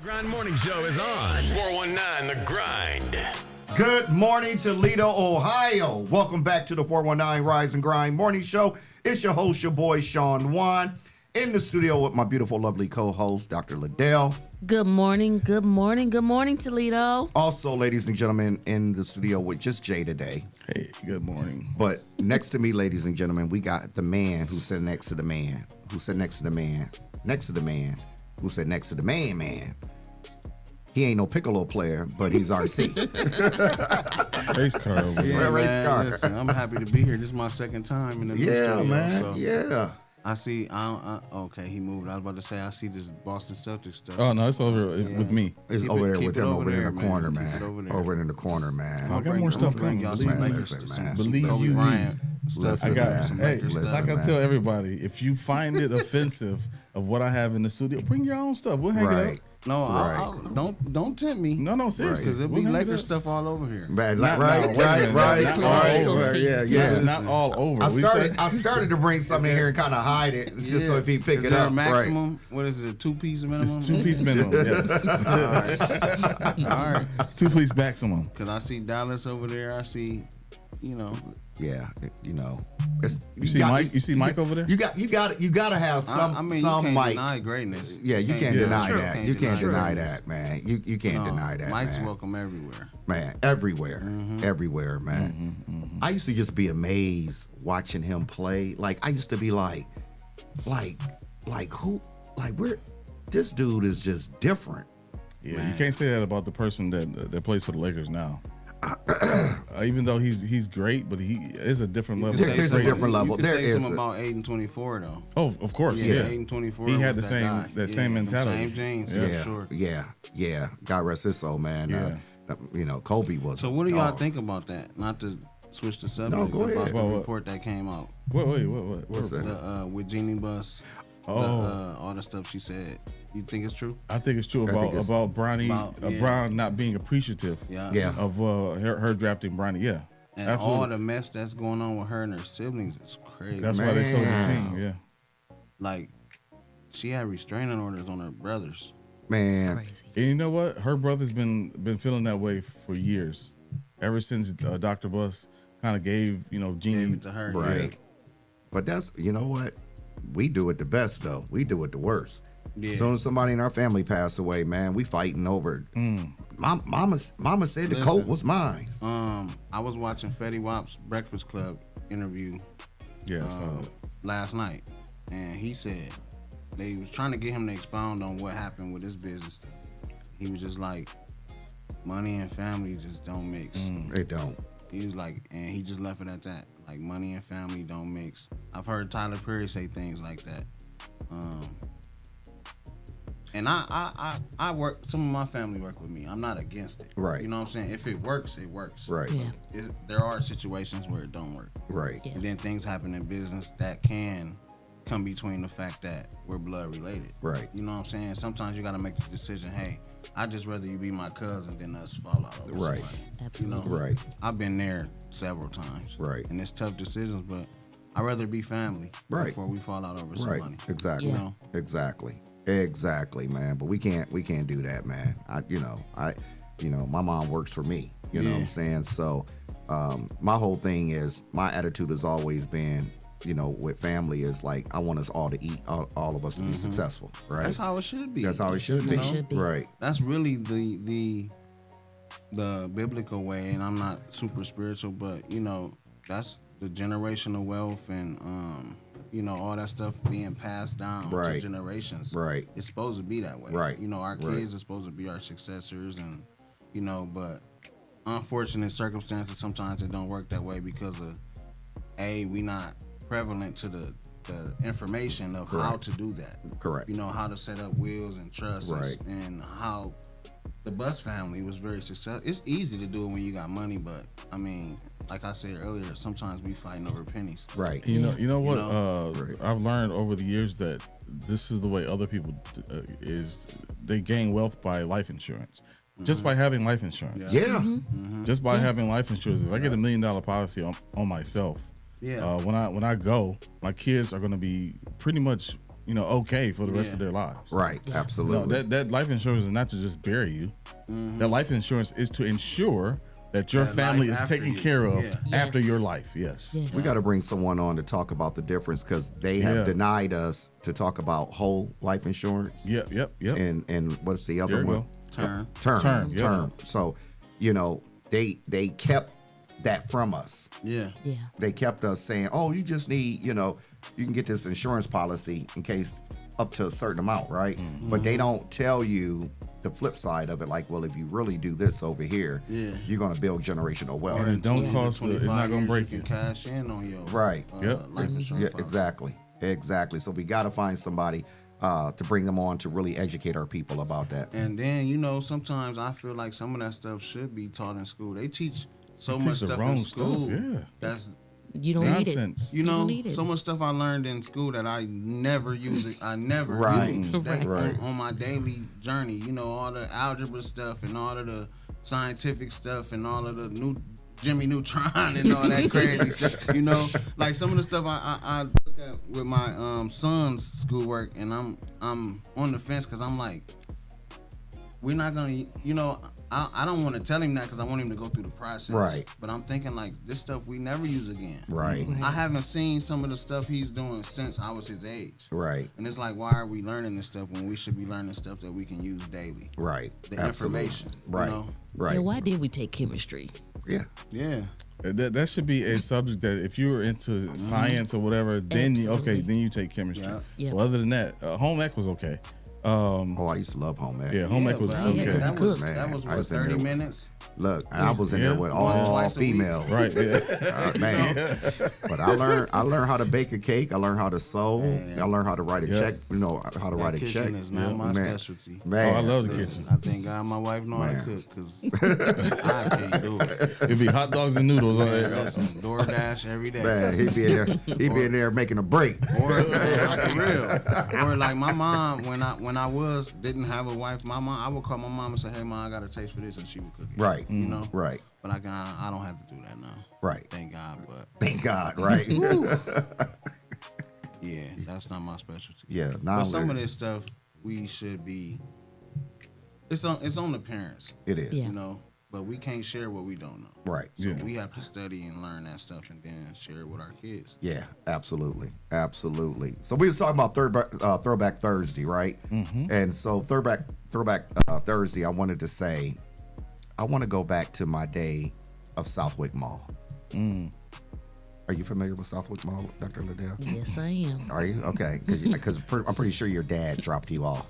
Grind Morning Show is on. 419 The Grind. Good morning, Toledo, Ohio. Welcome back to the 419 Rise and Grind Morning Show. It's your host, your boy, Shawn Juan, in the studio with my beautiful, lovely co-host, Dr. Ladale. Good morning, good morning, good morning, Toledo. Also, ladies and gentlemen, in the studio with just Jay today. Hey, good morning. But next to me, ladies and gentlemen, we got the man who sat next to the man, who sat next to the man, next to the man, who sat next to the man. He ain't no piccolo player, but he's RC. Race car over there. Yeah, Race man, car. listen, I'm happy to be here. This is my second time in the new studio. Man. So Yeah. I see. Okay, he moved. I was about to say I see this Boston Celtics stuff. Oh no, it's over with me. It's Keep over it- there keep with it him over over there in there, the man. corner, Keep man. it over there. Over in the corner, man. I got more stuff bring coming. y'all Believe some me. Lakers Listen, stuff. man. Some Believe Kobe you me. Bryant stuff. Listen, I got. some Hey, Lakers stuff. like I man. tell everybody, if you find it offensive of what I have in the studio, bring your own stuff. We'll hang it Right. up. No, Right. don't tempt me. No, seriously. Because there'll We'll be hang it Lakers up. stuff all over here. Right, Not- right, no, wait a right, minute. right. Not all Right, over. right, yeah, Yeah, yeah. Not all over. I started to bring something in here and kind of hide it, just so if he pick Is it there up, a maximum? What is it? A two-piece minimum? It's 2-piece minimum. Yes. All right. 2-piece maximum. Because I see Dallas over there. I see, yeah. You see Mike? You see Mike over there? You gotta have some. I mean, some you can't Mike. deny greatness. Yeah, you can't deny True. that. You can't deny that, man. You can't deny that. Mike's man. welcome everywhere. Man, everywhere, everywhere, man. I used to just be amazed watching him play. Like I used to be like who, like where, this dude is just different. Yeah, man. you can't say that about the person that plays for the Lakers now. Even though he's great, but he is a different level. There's a different level. You could there say is something about 8 and 24 though. Oh, of course, yeah. 8 and 24. He had was the same mentality. Same genes. yeah, Sure. yeah. God rest his soul, man. Kobe was. So what do y'all think about that? Not to switch the subject. No, go about ahead. the report that came out. Wait, what's that? With Jeannie Buss. All the stuff she said. You think it's true? I think it's true about Bronny, Brown not being appreciative. Of her drafting Bronny. Yeah. And absolutely. all the mess that's going on with her and her siblings is crazy. That's why they sold the team. Yeah. Like she had restraining orders on her brothers. Man, it's crazy. And you know what? Her brother's been feeling that way for years, ever since Dr. Buss kind of gave Jeannie Gave it to her. right. Yeah. But that's what we do it the best though. We do it the worst. Yeah. As soon as somebody in our family passed away, man, we fighting over it. Mama said the coat was mine. I was watching Fetty Wap's Breakfast Club interview last night, and he said they was trying to get him to expound on what happened with his business. He was just like, money and family just don't mix. They don't. He was like, and he just left it at that. Like, money and family don't mix. I've heard Tyler Perry say things like that. And I work, some of my family work with me. I'm not against it. Right. You know what I'm saying? If it works, it works. Right. Yeah. There are situations where it don't work. Right. Yeah. And then things happen in business that can come between the fact that we're blood related. Right. You know what I'm saying? Sometimes you got to make the decision, hey, I'd just rather you be my cousin than us fall out over Right. somebody. Absolutely. You know? Right. I've been there several times. Right. And it's tough decisions, but I'd rather be family before we fall out over Right. somebody. Exactly. You know? Exactly, man. But we can't do that, man. My mom works for me. You know what I'm saying? So my whole thing is, my attitude has always been, with family is like, I want us all to eat, all of us to be successful, right? That's how it should be. That's how it should be. Right. That's really the biblical way, and I'm not super spiritual, but that's the generational wealth and all that stuff being passed down to generations. Right. It's supposed to be that way. Right. Our kids are supposed to be our successors, and but unfortunate circumstances, sometimes it don't work that way because of we not prevalent to the information of how to do that. Correct. How to set up wills and trusts, Right. and how the Buss family was very successful. It's easy to do it when you got money, but I mean, like I said earlier, sometimes we fighting over pennies. Right. You know what? Right. I've learned over the years that this is the way other people is. They gain wealth by life insurance, just by having life insurance. Yeah. Just by having life insurance. If I get $1 million policy on myself, when I go, my kids are going to be pretty much okay for the rest of their lives. Right. Absolutely. That life insurance is not to just bury you. That life insurance is to ensure that your family is taken care of after your life. Yes. We got to bring someone on to talk about the difference, because they have denied us to talk about whole life insurance. Yep. And what's the other one? Term. Term. So, they kept that from us. Yeah. They kept us saying, oh, you just need, you can get this insurance policy in case up to a certain amount, right? But they don't tell you the flip side of it, like, well, if you really do this over here, you're going to build generational wealth. And it don't cost, it's not going to break you. Cash in on your right. life insurance policy. Exactly. So we got to find somebody to bring them on to really educate our people about that. And then, sometimes I feel like some of that stuff should be taught in school. They teach so much stuff in school. That's you don't nonsense. need it. You know, need it. so much stuff I learned in school that I never use it. I never use that on my daily journey. All the algebra stuff and all of the scientific stuff and all of the new Jimmy Neutron and all that crazy stuff. Like some of the stuff I look at with my son's schoolwork, and I'm on the fence because I'm like, we're not gonna, I don't want to tell him that because I want him to go through the process. Right. But I'm thinking like this stuff we never use again. Right. I haven't seen some of the stuff he's doing since I was his age. Right. And it's like, why are we learning this stuff when we should be learning stuff that we can use daily? Right. The Absolutely. information. Right. You know? Right. Yeah, why did we take chemistry? Yeah. Yeah. That should be a subject that if you were into science or whatever, then then you take chemistry. Yeah. Well, other than that, home ec was okay. I used to love home ec. Yeah, home ec was okay. That was what, 30 minutes? Look, I was in there with all females. Right. Yeah. Man. But I learned how to bake a cake. I learned how to sew. I learned how to write a check. You know how to write a check. Kitchen is not my specialty. Man. I love the kitchen. I thank God my wife know how to cook because I can't do it. It'd be hot dogs and noodles on there. Listen, DoorDash every day. Man, he'd be in there making a break. Or for real. Or like my mom, when I didn't have a wife, my mom, I would call my mom and say, "Hey mom, I got a taste for this," and she would cook it. Right. You know. Right. But I don't have to do that now. Right. Thank God. But thank God. Right. Yeah, that's not my specialty. Yeah. But some of this stuff we should be. It's on the parents. It is. You know. But we can't share what we don't know. Right. So we have to study and learn that stuff and then share it with our kids. Yeah, absolutely. Absolutely. So we was talking about Throwback Thursday, right? Mm-hmm. And so Throwback Thursday, I wanted to say, I want to go back to my day of Southwick Mall. Are you familiar with Southwick Mall, Dr. Ladale? Yes, I am. Are you? Okay. Because I'm pretty sure your dad dropped you off.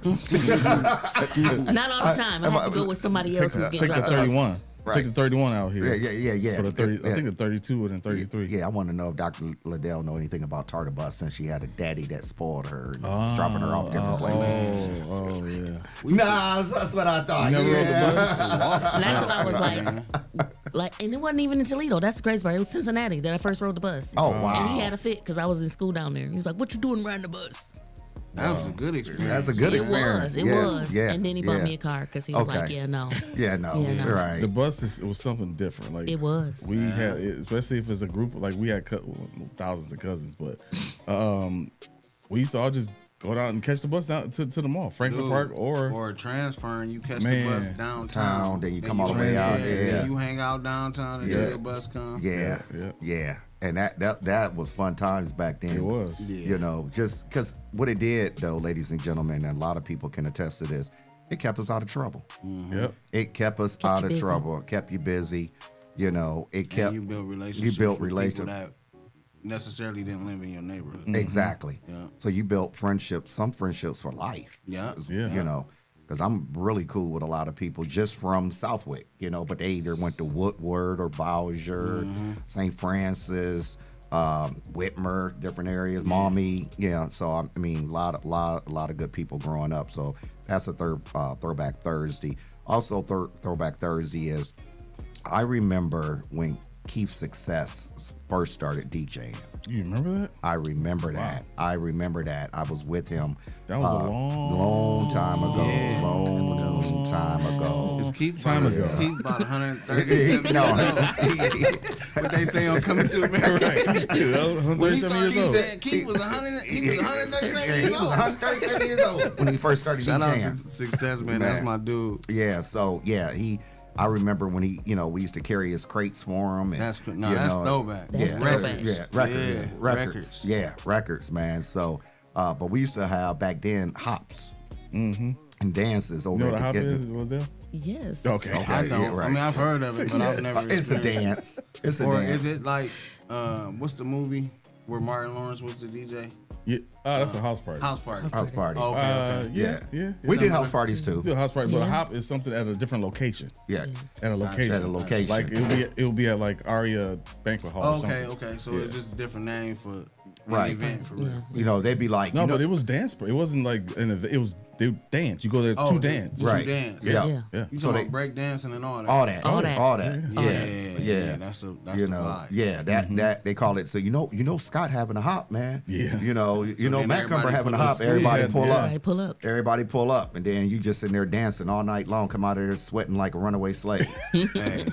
Not all the time. I have to go with somebody else who's getting dropped off. 31. Right. Take the 31 out here. Yeah. For the 30, I think the 32 and then 33. Yeah, I want to know if Dr. Ladale know anything about Tartar Bus since she had a daddy that spoiled her and dropping her off different places. Oh, yeah. Nah, that's what I thought. You never rode the bus? That's what I was like, and it wasn't even in Toledo. That's the crazy part. It was Cincinnati that I first rode the bus. Oh, wow. And he had a fit because I was in school down there. He was like, "What you doing riding the bus?" That was a good experience. That's a good experience. It was. Yeah, and then he bought me a car because he was like, "Yeah, no." Yeah, no. Right. The bus was something different. Like it was. We had, especially if it's a group, like we had thousands of cousins, but we used to all just go down and catch the bus down to the mall, Franklin Park, or transferring. You catch the bus downtown, then you come all the way out there. Then you hang out downtown until your bus comes. Yeah. And that was fun times back then. It was. You know, just because what it did, though, ladies and gentlemen, and a lot of people can attest to this, it kept us out of trouble. Mm-hmm. Yep. It kept us out of trouble. It kept you busy. You know, it kept. And you built relationships. People that necessarily didn't live in your neighborhood. Exactly. Yeah. So you built friendships, some friendships for life. Yeah. You know, because I'm really cool with a lot of people just from Southwick, you know, but they either went to Woodward or Bowser, St. Francis, Whitmer, different areas, Maumee. Yeah. So I mean, a lot of good people growing up. So that's a Throwback Thursday. Also, Throwback Thursday is, I remember when Keith's Success first started DJing. You remember that? I remember that. I remember that. I was with him. That was a long time ago. Yeah. Long time ago. It's Keith time ago. Keith about 137 years old. What they say on Coming to America. Right. When he started, years old. Keith was 137 years He was old. 137 years old when he first started Shout DJing. out to Success, man. That's my dude. Yeah. So yeah, I remember when he, you know, we used to carry his crates for him. And, that's throwback. That's throwback. Yeah, records. Yeah, records, man. So, but we used to have back then hops and dances over. You know what a hop is, Ladale? Yes. Okay. I don't. Yeah, right. I mean, I've heard of it, but I've never. It's a experienced it. dance. It's a Or dance. is it like, what's the movie where Martin Lawrence was the DJ? Yeah. Oh, that's a house party. House party. House party. Oh, okay. Yeah. We did house parties too. We do a house party, but a Yeah. hop is something at a different location. Yeah. At a location. At a location. Like it'll be at like Aria Banquet Hall. or something. Okay. So it's just a different name for Right. event for real. You know, they'd be like, No, you know, but it was dance. It wasn't like an event. It was they dance. You go there to dance. Right. To dance. Yeah. Yeah. You So talking they- about break dancing and all that. all that. Yeah. That's you the know, vibe. yeah, that they call it. So you know, Scott having a hop, man. Yeah. You know, then Matt Cumber everybody having a pull hop. up. Everybody pull up. Everybody pull up. Everybody pull up, and then you just sitting there dancing all night long. Come out of there sweating like a runaway slave. Hey,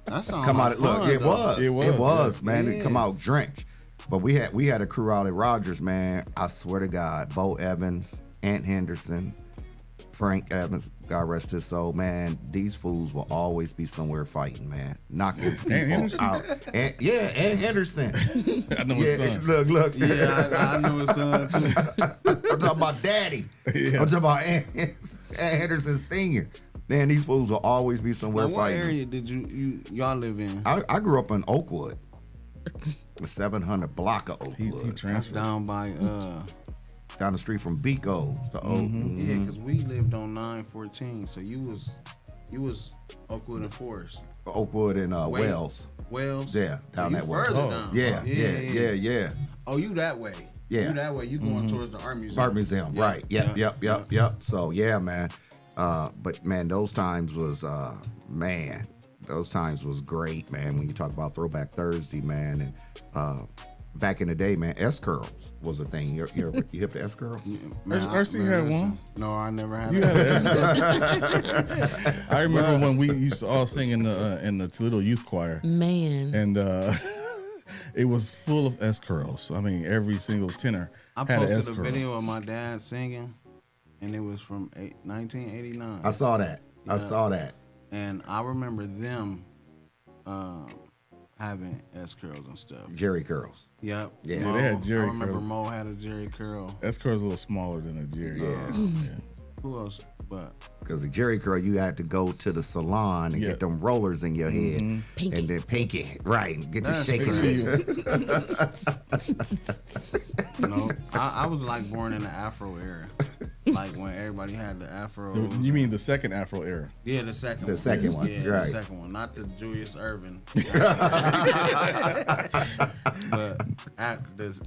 that sounds Come like out, look, fun, it though. was, man. Yeah. It come out drenched. But we had a crew out at Rogers, man. I swear to God, Bo Evans, Ant Henderson, Frank Evans, God rest his soul, man. These fools will always be somewhere fighting, man, knocking people out. And Henderson. I know his son. Look. Yeah, I know his son too. I'm talking about Daddy. Yeah. I'm talking about Ant Henderson Senior. Man, these fools will always be somewhere Now, what fighting. area did y'all live in? I grew up in Oakwood, the 700 block of Oakwood. He That's transferred. down by Down the street from Beco's, the old. yeah, because we lived on 914, so you was Oakwood and Forest. Oakwood and Wells. Wells. Yeah, down so that you way. further Oh, down. Yeah. Oh, you that way. Yeah. You that way. You going towards the art museum. Art Museum, Yeah, right. Yep. So, yeah, man. But, man, those times was, those times was great, man, when you talk about Throwback Thursday, man. And back in the day, man, S-curls was a thing. You hip to S-curls? Mercy had one. No, I never had You that. had an S-curl. I remember when we used to all sing in the Toledo Youth Choir. Man. And it was full of S-curls. I mean, every single tenor I had an posted a S-curl. video of my dad singing, and it was from 1989. I saw that. Yeah. And I remember them having S curls and stuff. Jerry curls. Yep. Yeah. Yeah, they had Jerry I remember curls. Mo had a Jerry curl. S-curl's a little smaller than a Jerry. Yeah. Who else? But Because the Jerry curl, you had to go to the salon and Yeah. get them rollers in your head. Pinky. And then pinky. Right. And get to That's shaking crazy. it. you know, I was like born in the Afro era, like when everybody had the Afro. You mean the second Afro era? Yeah, the second one. The second one, Yeah, right. the second one, not the Julius Irvin. But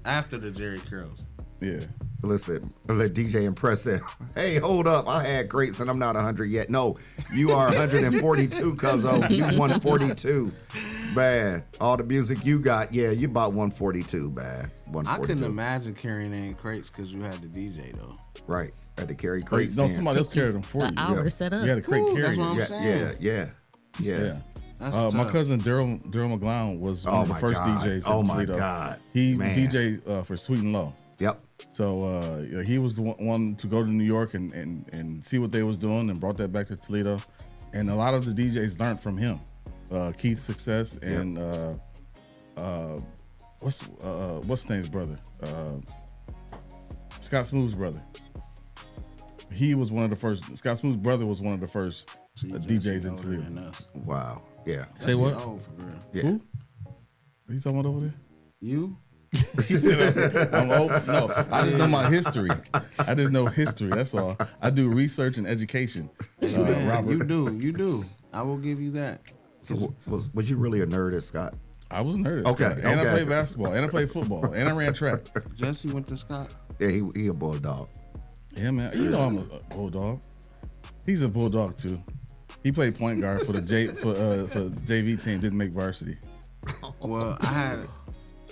after the Jerry curls. Yeah. Listen, let DJ Mpress say, hey, hold up. I had greats and I'm not 100 yet. No, you are 142, cuzzo. You 142. Bad. All the music you got, yeah, you about 142, bad. 142. I couldn't imagine carrying in crates because you had the DJ though. Right. Had to carry Wait, crates. no, in. somebody else carried them for you. An hour to set up. You had a crate Ooh, carrying that's what I'm you. saying. Yeah. That's My tough. cousin Daryl McGlown was one of the my first God. DJs in Oh, my Toledo. God. He Man. DJed for Sweet and Low. Yep. So he was the one to go to New York and see what they was doing and brought that back to Toledo. And a lot of the DJs learned from him. Keith Success and what's Name's brother? Scott Smooth's brother. He was one of the first. Scott Smooth's brother was one of the first DJs in Toledo. Wow. Yeah. Say what? Old for real. Yeah. Who? What you talking about over there? You? He said I'm old. No, I just know my history. I just know history. That's all. I do research and education. Man, Robert. you do. I will give you that. So was you really a nerd at Scott? I was nervous. Okay, And I okay. played basketball. And I played football. And I ran track. Jesse went to Scott. Yeah, he a bulldog. Yeah, man. You know I'm a bulldog. He's a bulldog too. He played point guard for the JV team. Didn't make varsity. Well, I had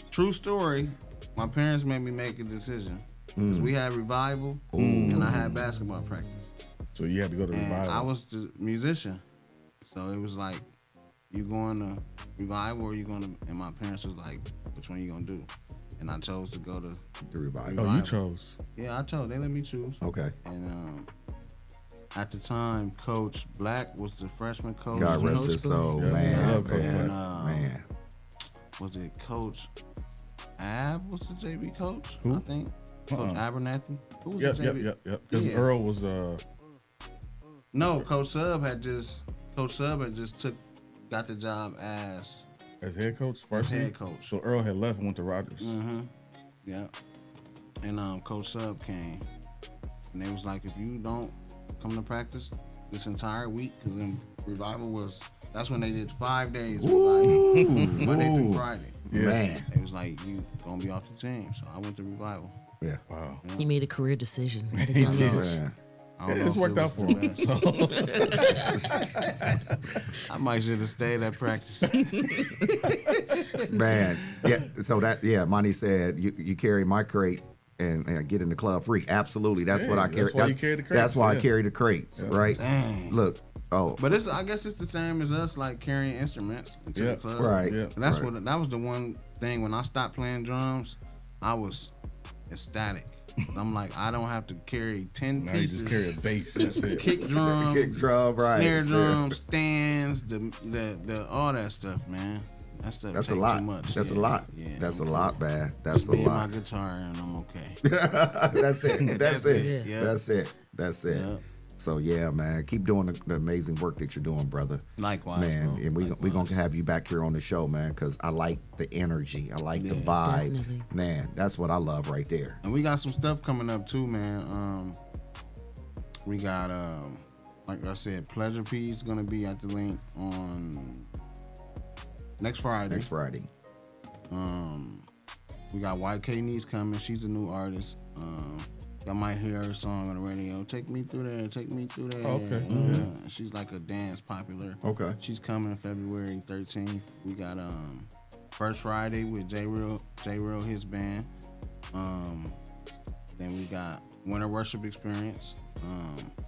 true story. My parents made me make a decision because we had revival and I had basketball practice. So you had to go to And revival. I was the musician, so it was like, you going to revival or you going to? And my parents was like, which one you gonna do? And I chose to go to The revival. Oh, you chose. Yeah, I chose. They let me choose. Okay. And at the time, Coach Black was the freshman coach. God rest his soul, man. I love Coach And Black. Man. was it Coach Ab was the JV coach? Who? I think. Coach Abernathy. Who was Yep. the JV? Because Yeah. Earl was No, Coach Sub had just got the job as head coach. as varsity? head coach. So Earl had left and went to Rogers. Mm-hmm. Yeah. And Coach Sub came, and they was like, if you don't come to practice this entire week, because then revival was. That's when they did 5 days. Ooh. Monday through Friday. Yeah. Man. It was like, you gonna be off the team. So I went to revival. Yeah. Wow. He made a career decision at a He young did. age. Yeah. I don't Yeah, know it's if worked it out for was him. the best. I might should have stayed at practice. Man. Yeah. So Monty said you carry my crate and get in the club free. Absolutely. That's what I carry. That's why you carry the crates. That's why I Yeah. carry the crates, right? Dang. Look. Oh. But I guess it's the same as us, like carrying instruments into Yeah. the club. Right. Yeah. And that's Right. that was the one thing when I stopped playing drums, I was ecstatic. I'm like, I don't have to carry 10 Now pieces. you just carry a bass. That's it. Kick drum, right. snare drum, stands, the all that stuff, man. That stuff That's take a lot. too much. That's a lot. Yeah, That's I'm a lot, cool. man. That's Just a be in lot. my guitar and I'm okay. That's it. That's it. Yeah. That's it. That's it. Yeah. So yeah, man, keep doing the amazing work that you're doing, brother. Likewise, man. bro. And we're gonna have you back here on the show, man, because I like the energy. I like the vibe. Definitely. Man, that's what I love right there. And we got some stuff coming up too, man. We got like I said, Pleasure Piece gonna be at the link on next Friday. Next Friday. We got YK Niece coming. She's a new artist. Y'all might hear her song on the radio. Take me through there. Take me through there. Okay. Yeah. She's like a dance popular. Okay. She's coming February 13th. We got First Friday with J Real, his band. Then we got Winter Worship Experience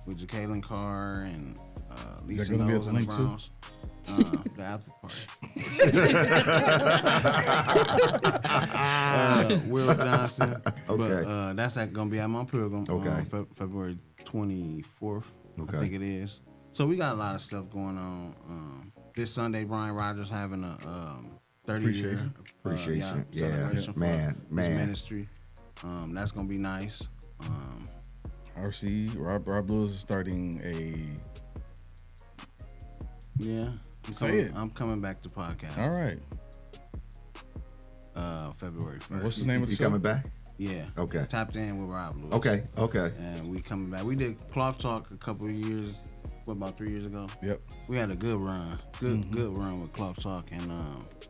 with Jacqueline Carr and Lisa gonna be at Knowles the and the link too? Browns. The after party. Will Johnson. Okay. But that's gonna be at Mount Pilgrim Okay. on February 24th. Okay. I think it is. So we got a lot of stuff going on. This Sunday, Brian Rogers having a 30-year Appreciation. Yeah. celebration for Man. his ministry. That's gonna be nice. RC Rob Lewis is starting a. Yeah. I'm coming back to podcast. All right. February 1st. What's the name of the You show? coming back? Yeah. Okay. Tapped in with Rob Lewis. Okay. And we coming back. We did Cloth Talk a couple of years, about 3 years ago? Yep. We had a good run. Good run with Cloth Talk, and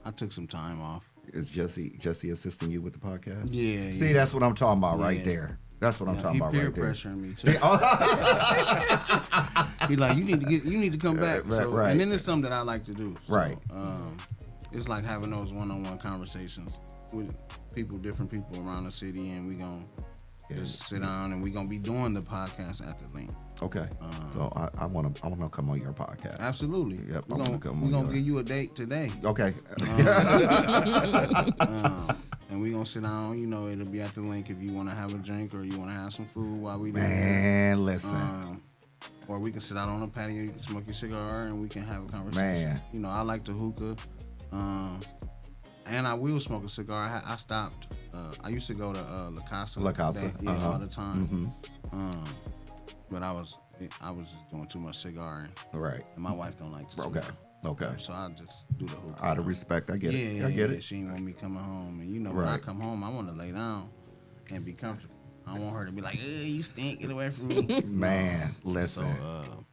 I took some time off. Is Jesse assisting you with the podcast? Yeah. See, that's what I'm talking about right there. That's what I'm talking about right there. He peer pressuring me too. He like, you need to come back. Right. And then it's something that I like to do. So, Right. It's like having those one-on-one conversations with different people around the city, and we gonna just sit down and we gonna be doing the podcast at the link. Okay. So I want to come on your podcast. Absolutely. Yep. We're gonna give you a date today. Okay. And we gonna sit down. It'll be at the link if you want to have a drink or you want to have some food while we Man, listen. Or we can sit out on the patio. You can smoke your cigar and we can have a conversation. Man. I like to hookah, and I will smoke a cigar. I stopped. I used to go to La Casa. La Casa. All the time. But I was just doing too much cigar. Right. And my wife don't like to smoke. Okay. So I just do the hookah. Out of respect, I get it. I get it. She didn't want me coming home, and when I come home, I want to lay down and be comfortable. I don't want her to be like, "You stink, get away from me." Man, listen. So,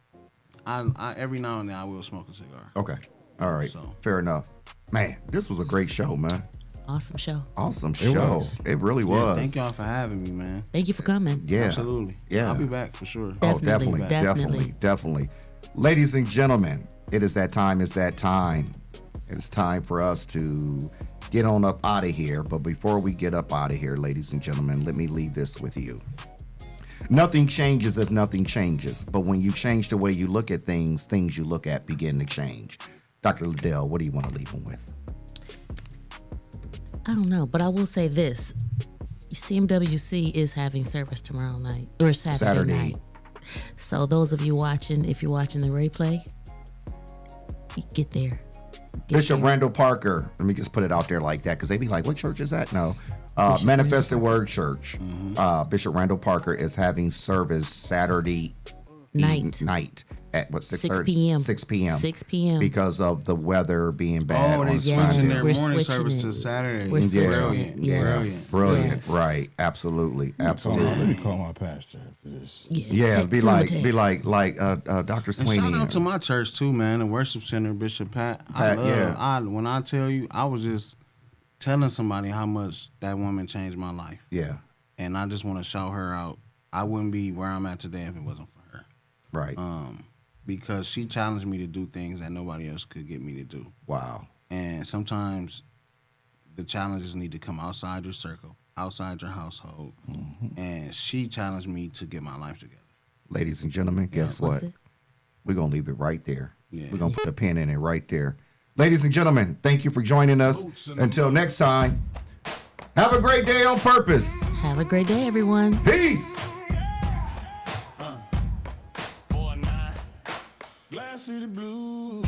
I every now and then I will smoke a cigar. Okay. All right. Fair enough. Man, this was a great show, man. Awesome show. Awesome show. It really was. Thank y'all for having me, man. Thank you for coming. Yeah. Absolutely. Yeah. I'll be back for sure. Definitely. Ladies and gentlemen, it is that time. It's that time. It's time for us to get on up out of here. But before we get up out of here, ladies and gentlemen, let me leave this with you. Nothing changes if nothing changes. But when you change the way you look at things, things you look at begin to change. Dr. Ladale, what do you want to leave them with? I don't know, but I will say this. CMWC is having service tomorrow night, or Saturday night. So those of you watching, if you're watching the replay, you get there. Bishop Randall Parker, let me just put it out there like that, because they be like, what church is that? No. Manifested Word Church. Bishop Randall Parker is having service Saturday night at 6 p.m. 6 p.m. 6 p.m. because of the weather being bad. They on switching Sunday. their morning service to Saturday. We're Brilliant. Brilliant. Yes. Right. Absolutely. Let me call my pastor after this. Yeah, be like Dr. Sweeney. And shout out to my church too, man. The worship center, Bishop Pat. When I tell you, I was just telling somebody how much that woman changed my life. Yeah. And I just want to shout her out. I wouldn't be where I'm at today if it wasn't for her. Right. Because she challenged me to do things that nobody else could get me to do. Wow. And sometimes the challenges need to come outside your circle, outside your household. And she challenged me to get my life together. Ladies and gentlemen, guess what? We're going to leave it right there. Yeah. We're going to put a pin in it right there. Ladies and gentlemen, thank you for joining us. Until next time, Have a great day on purpose. Have a great day, everyone. Peace. Glass City Blues.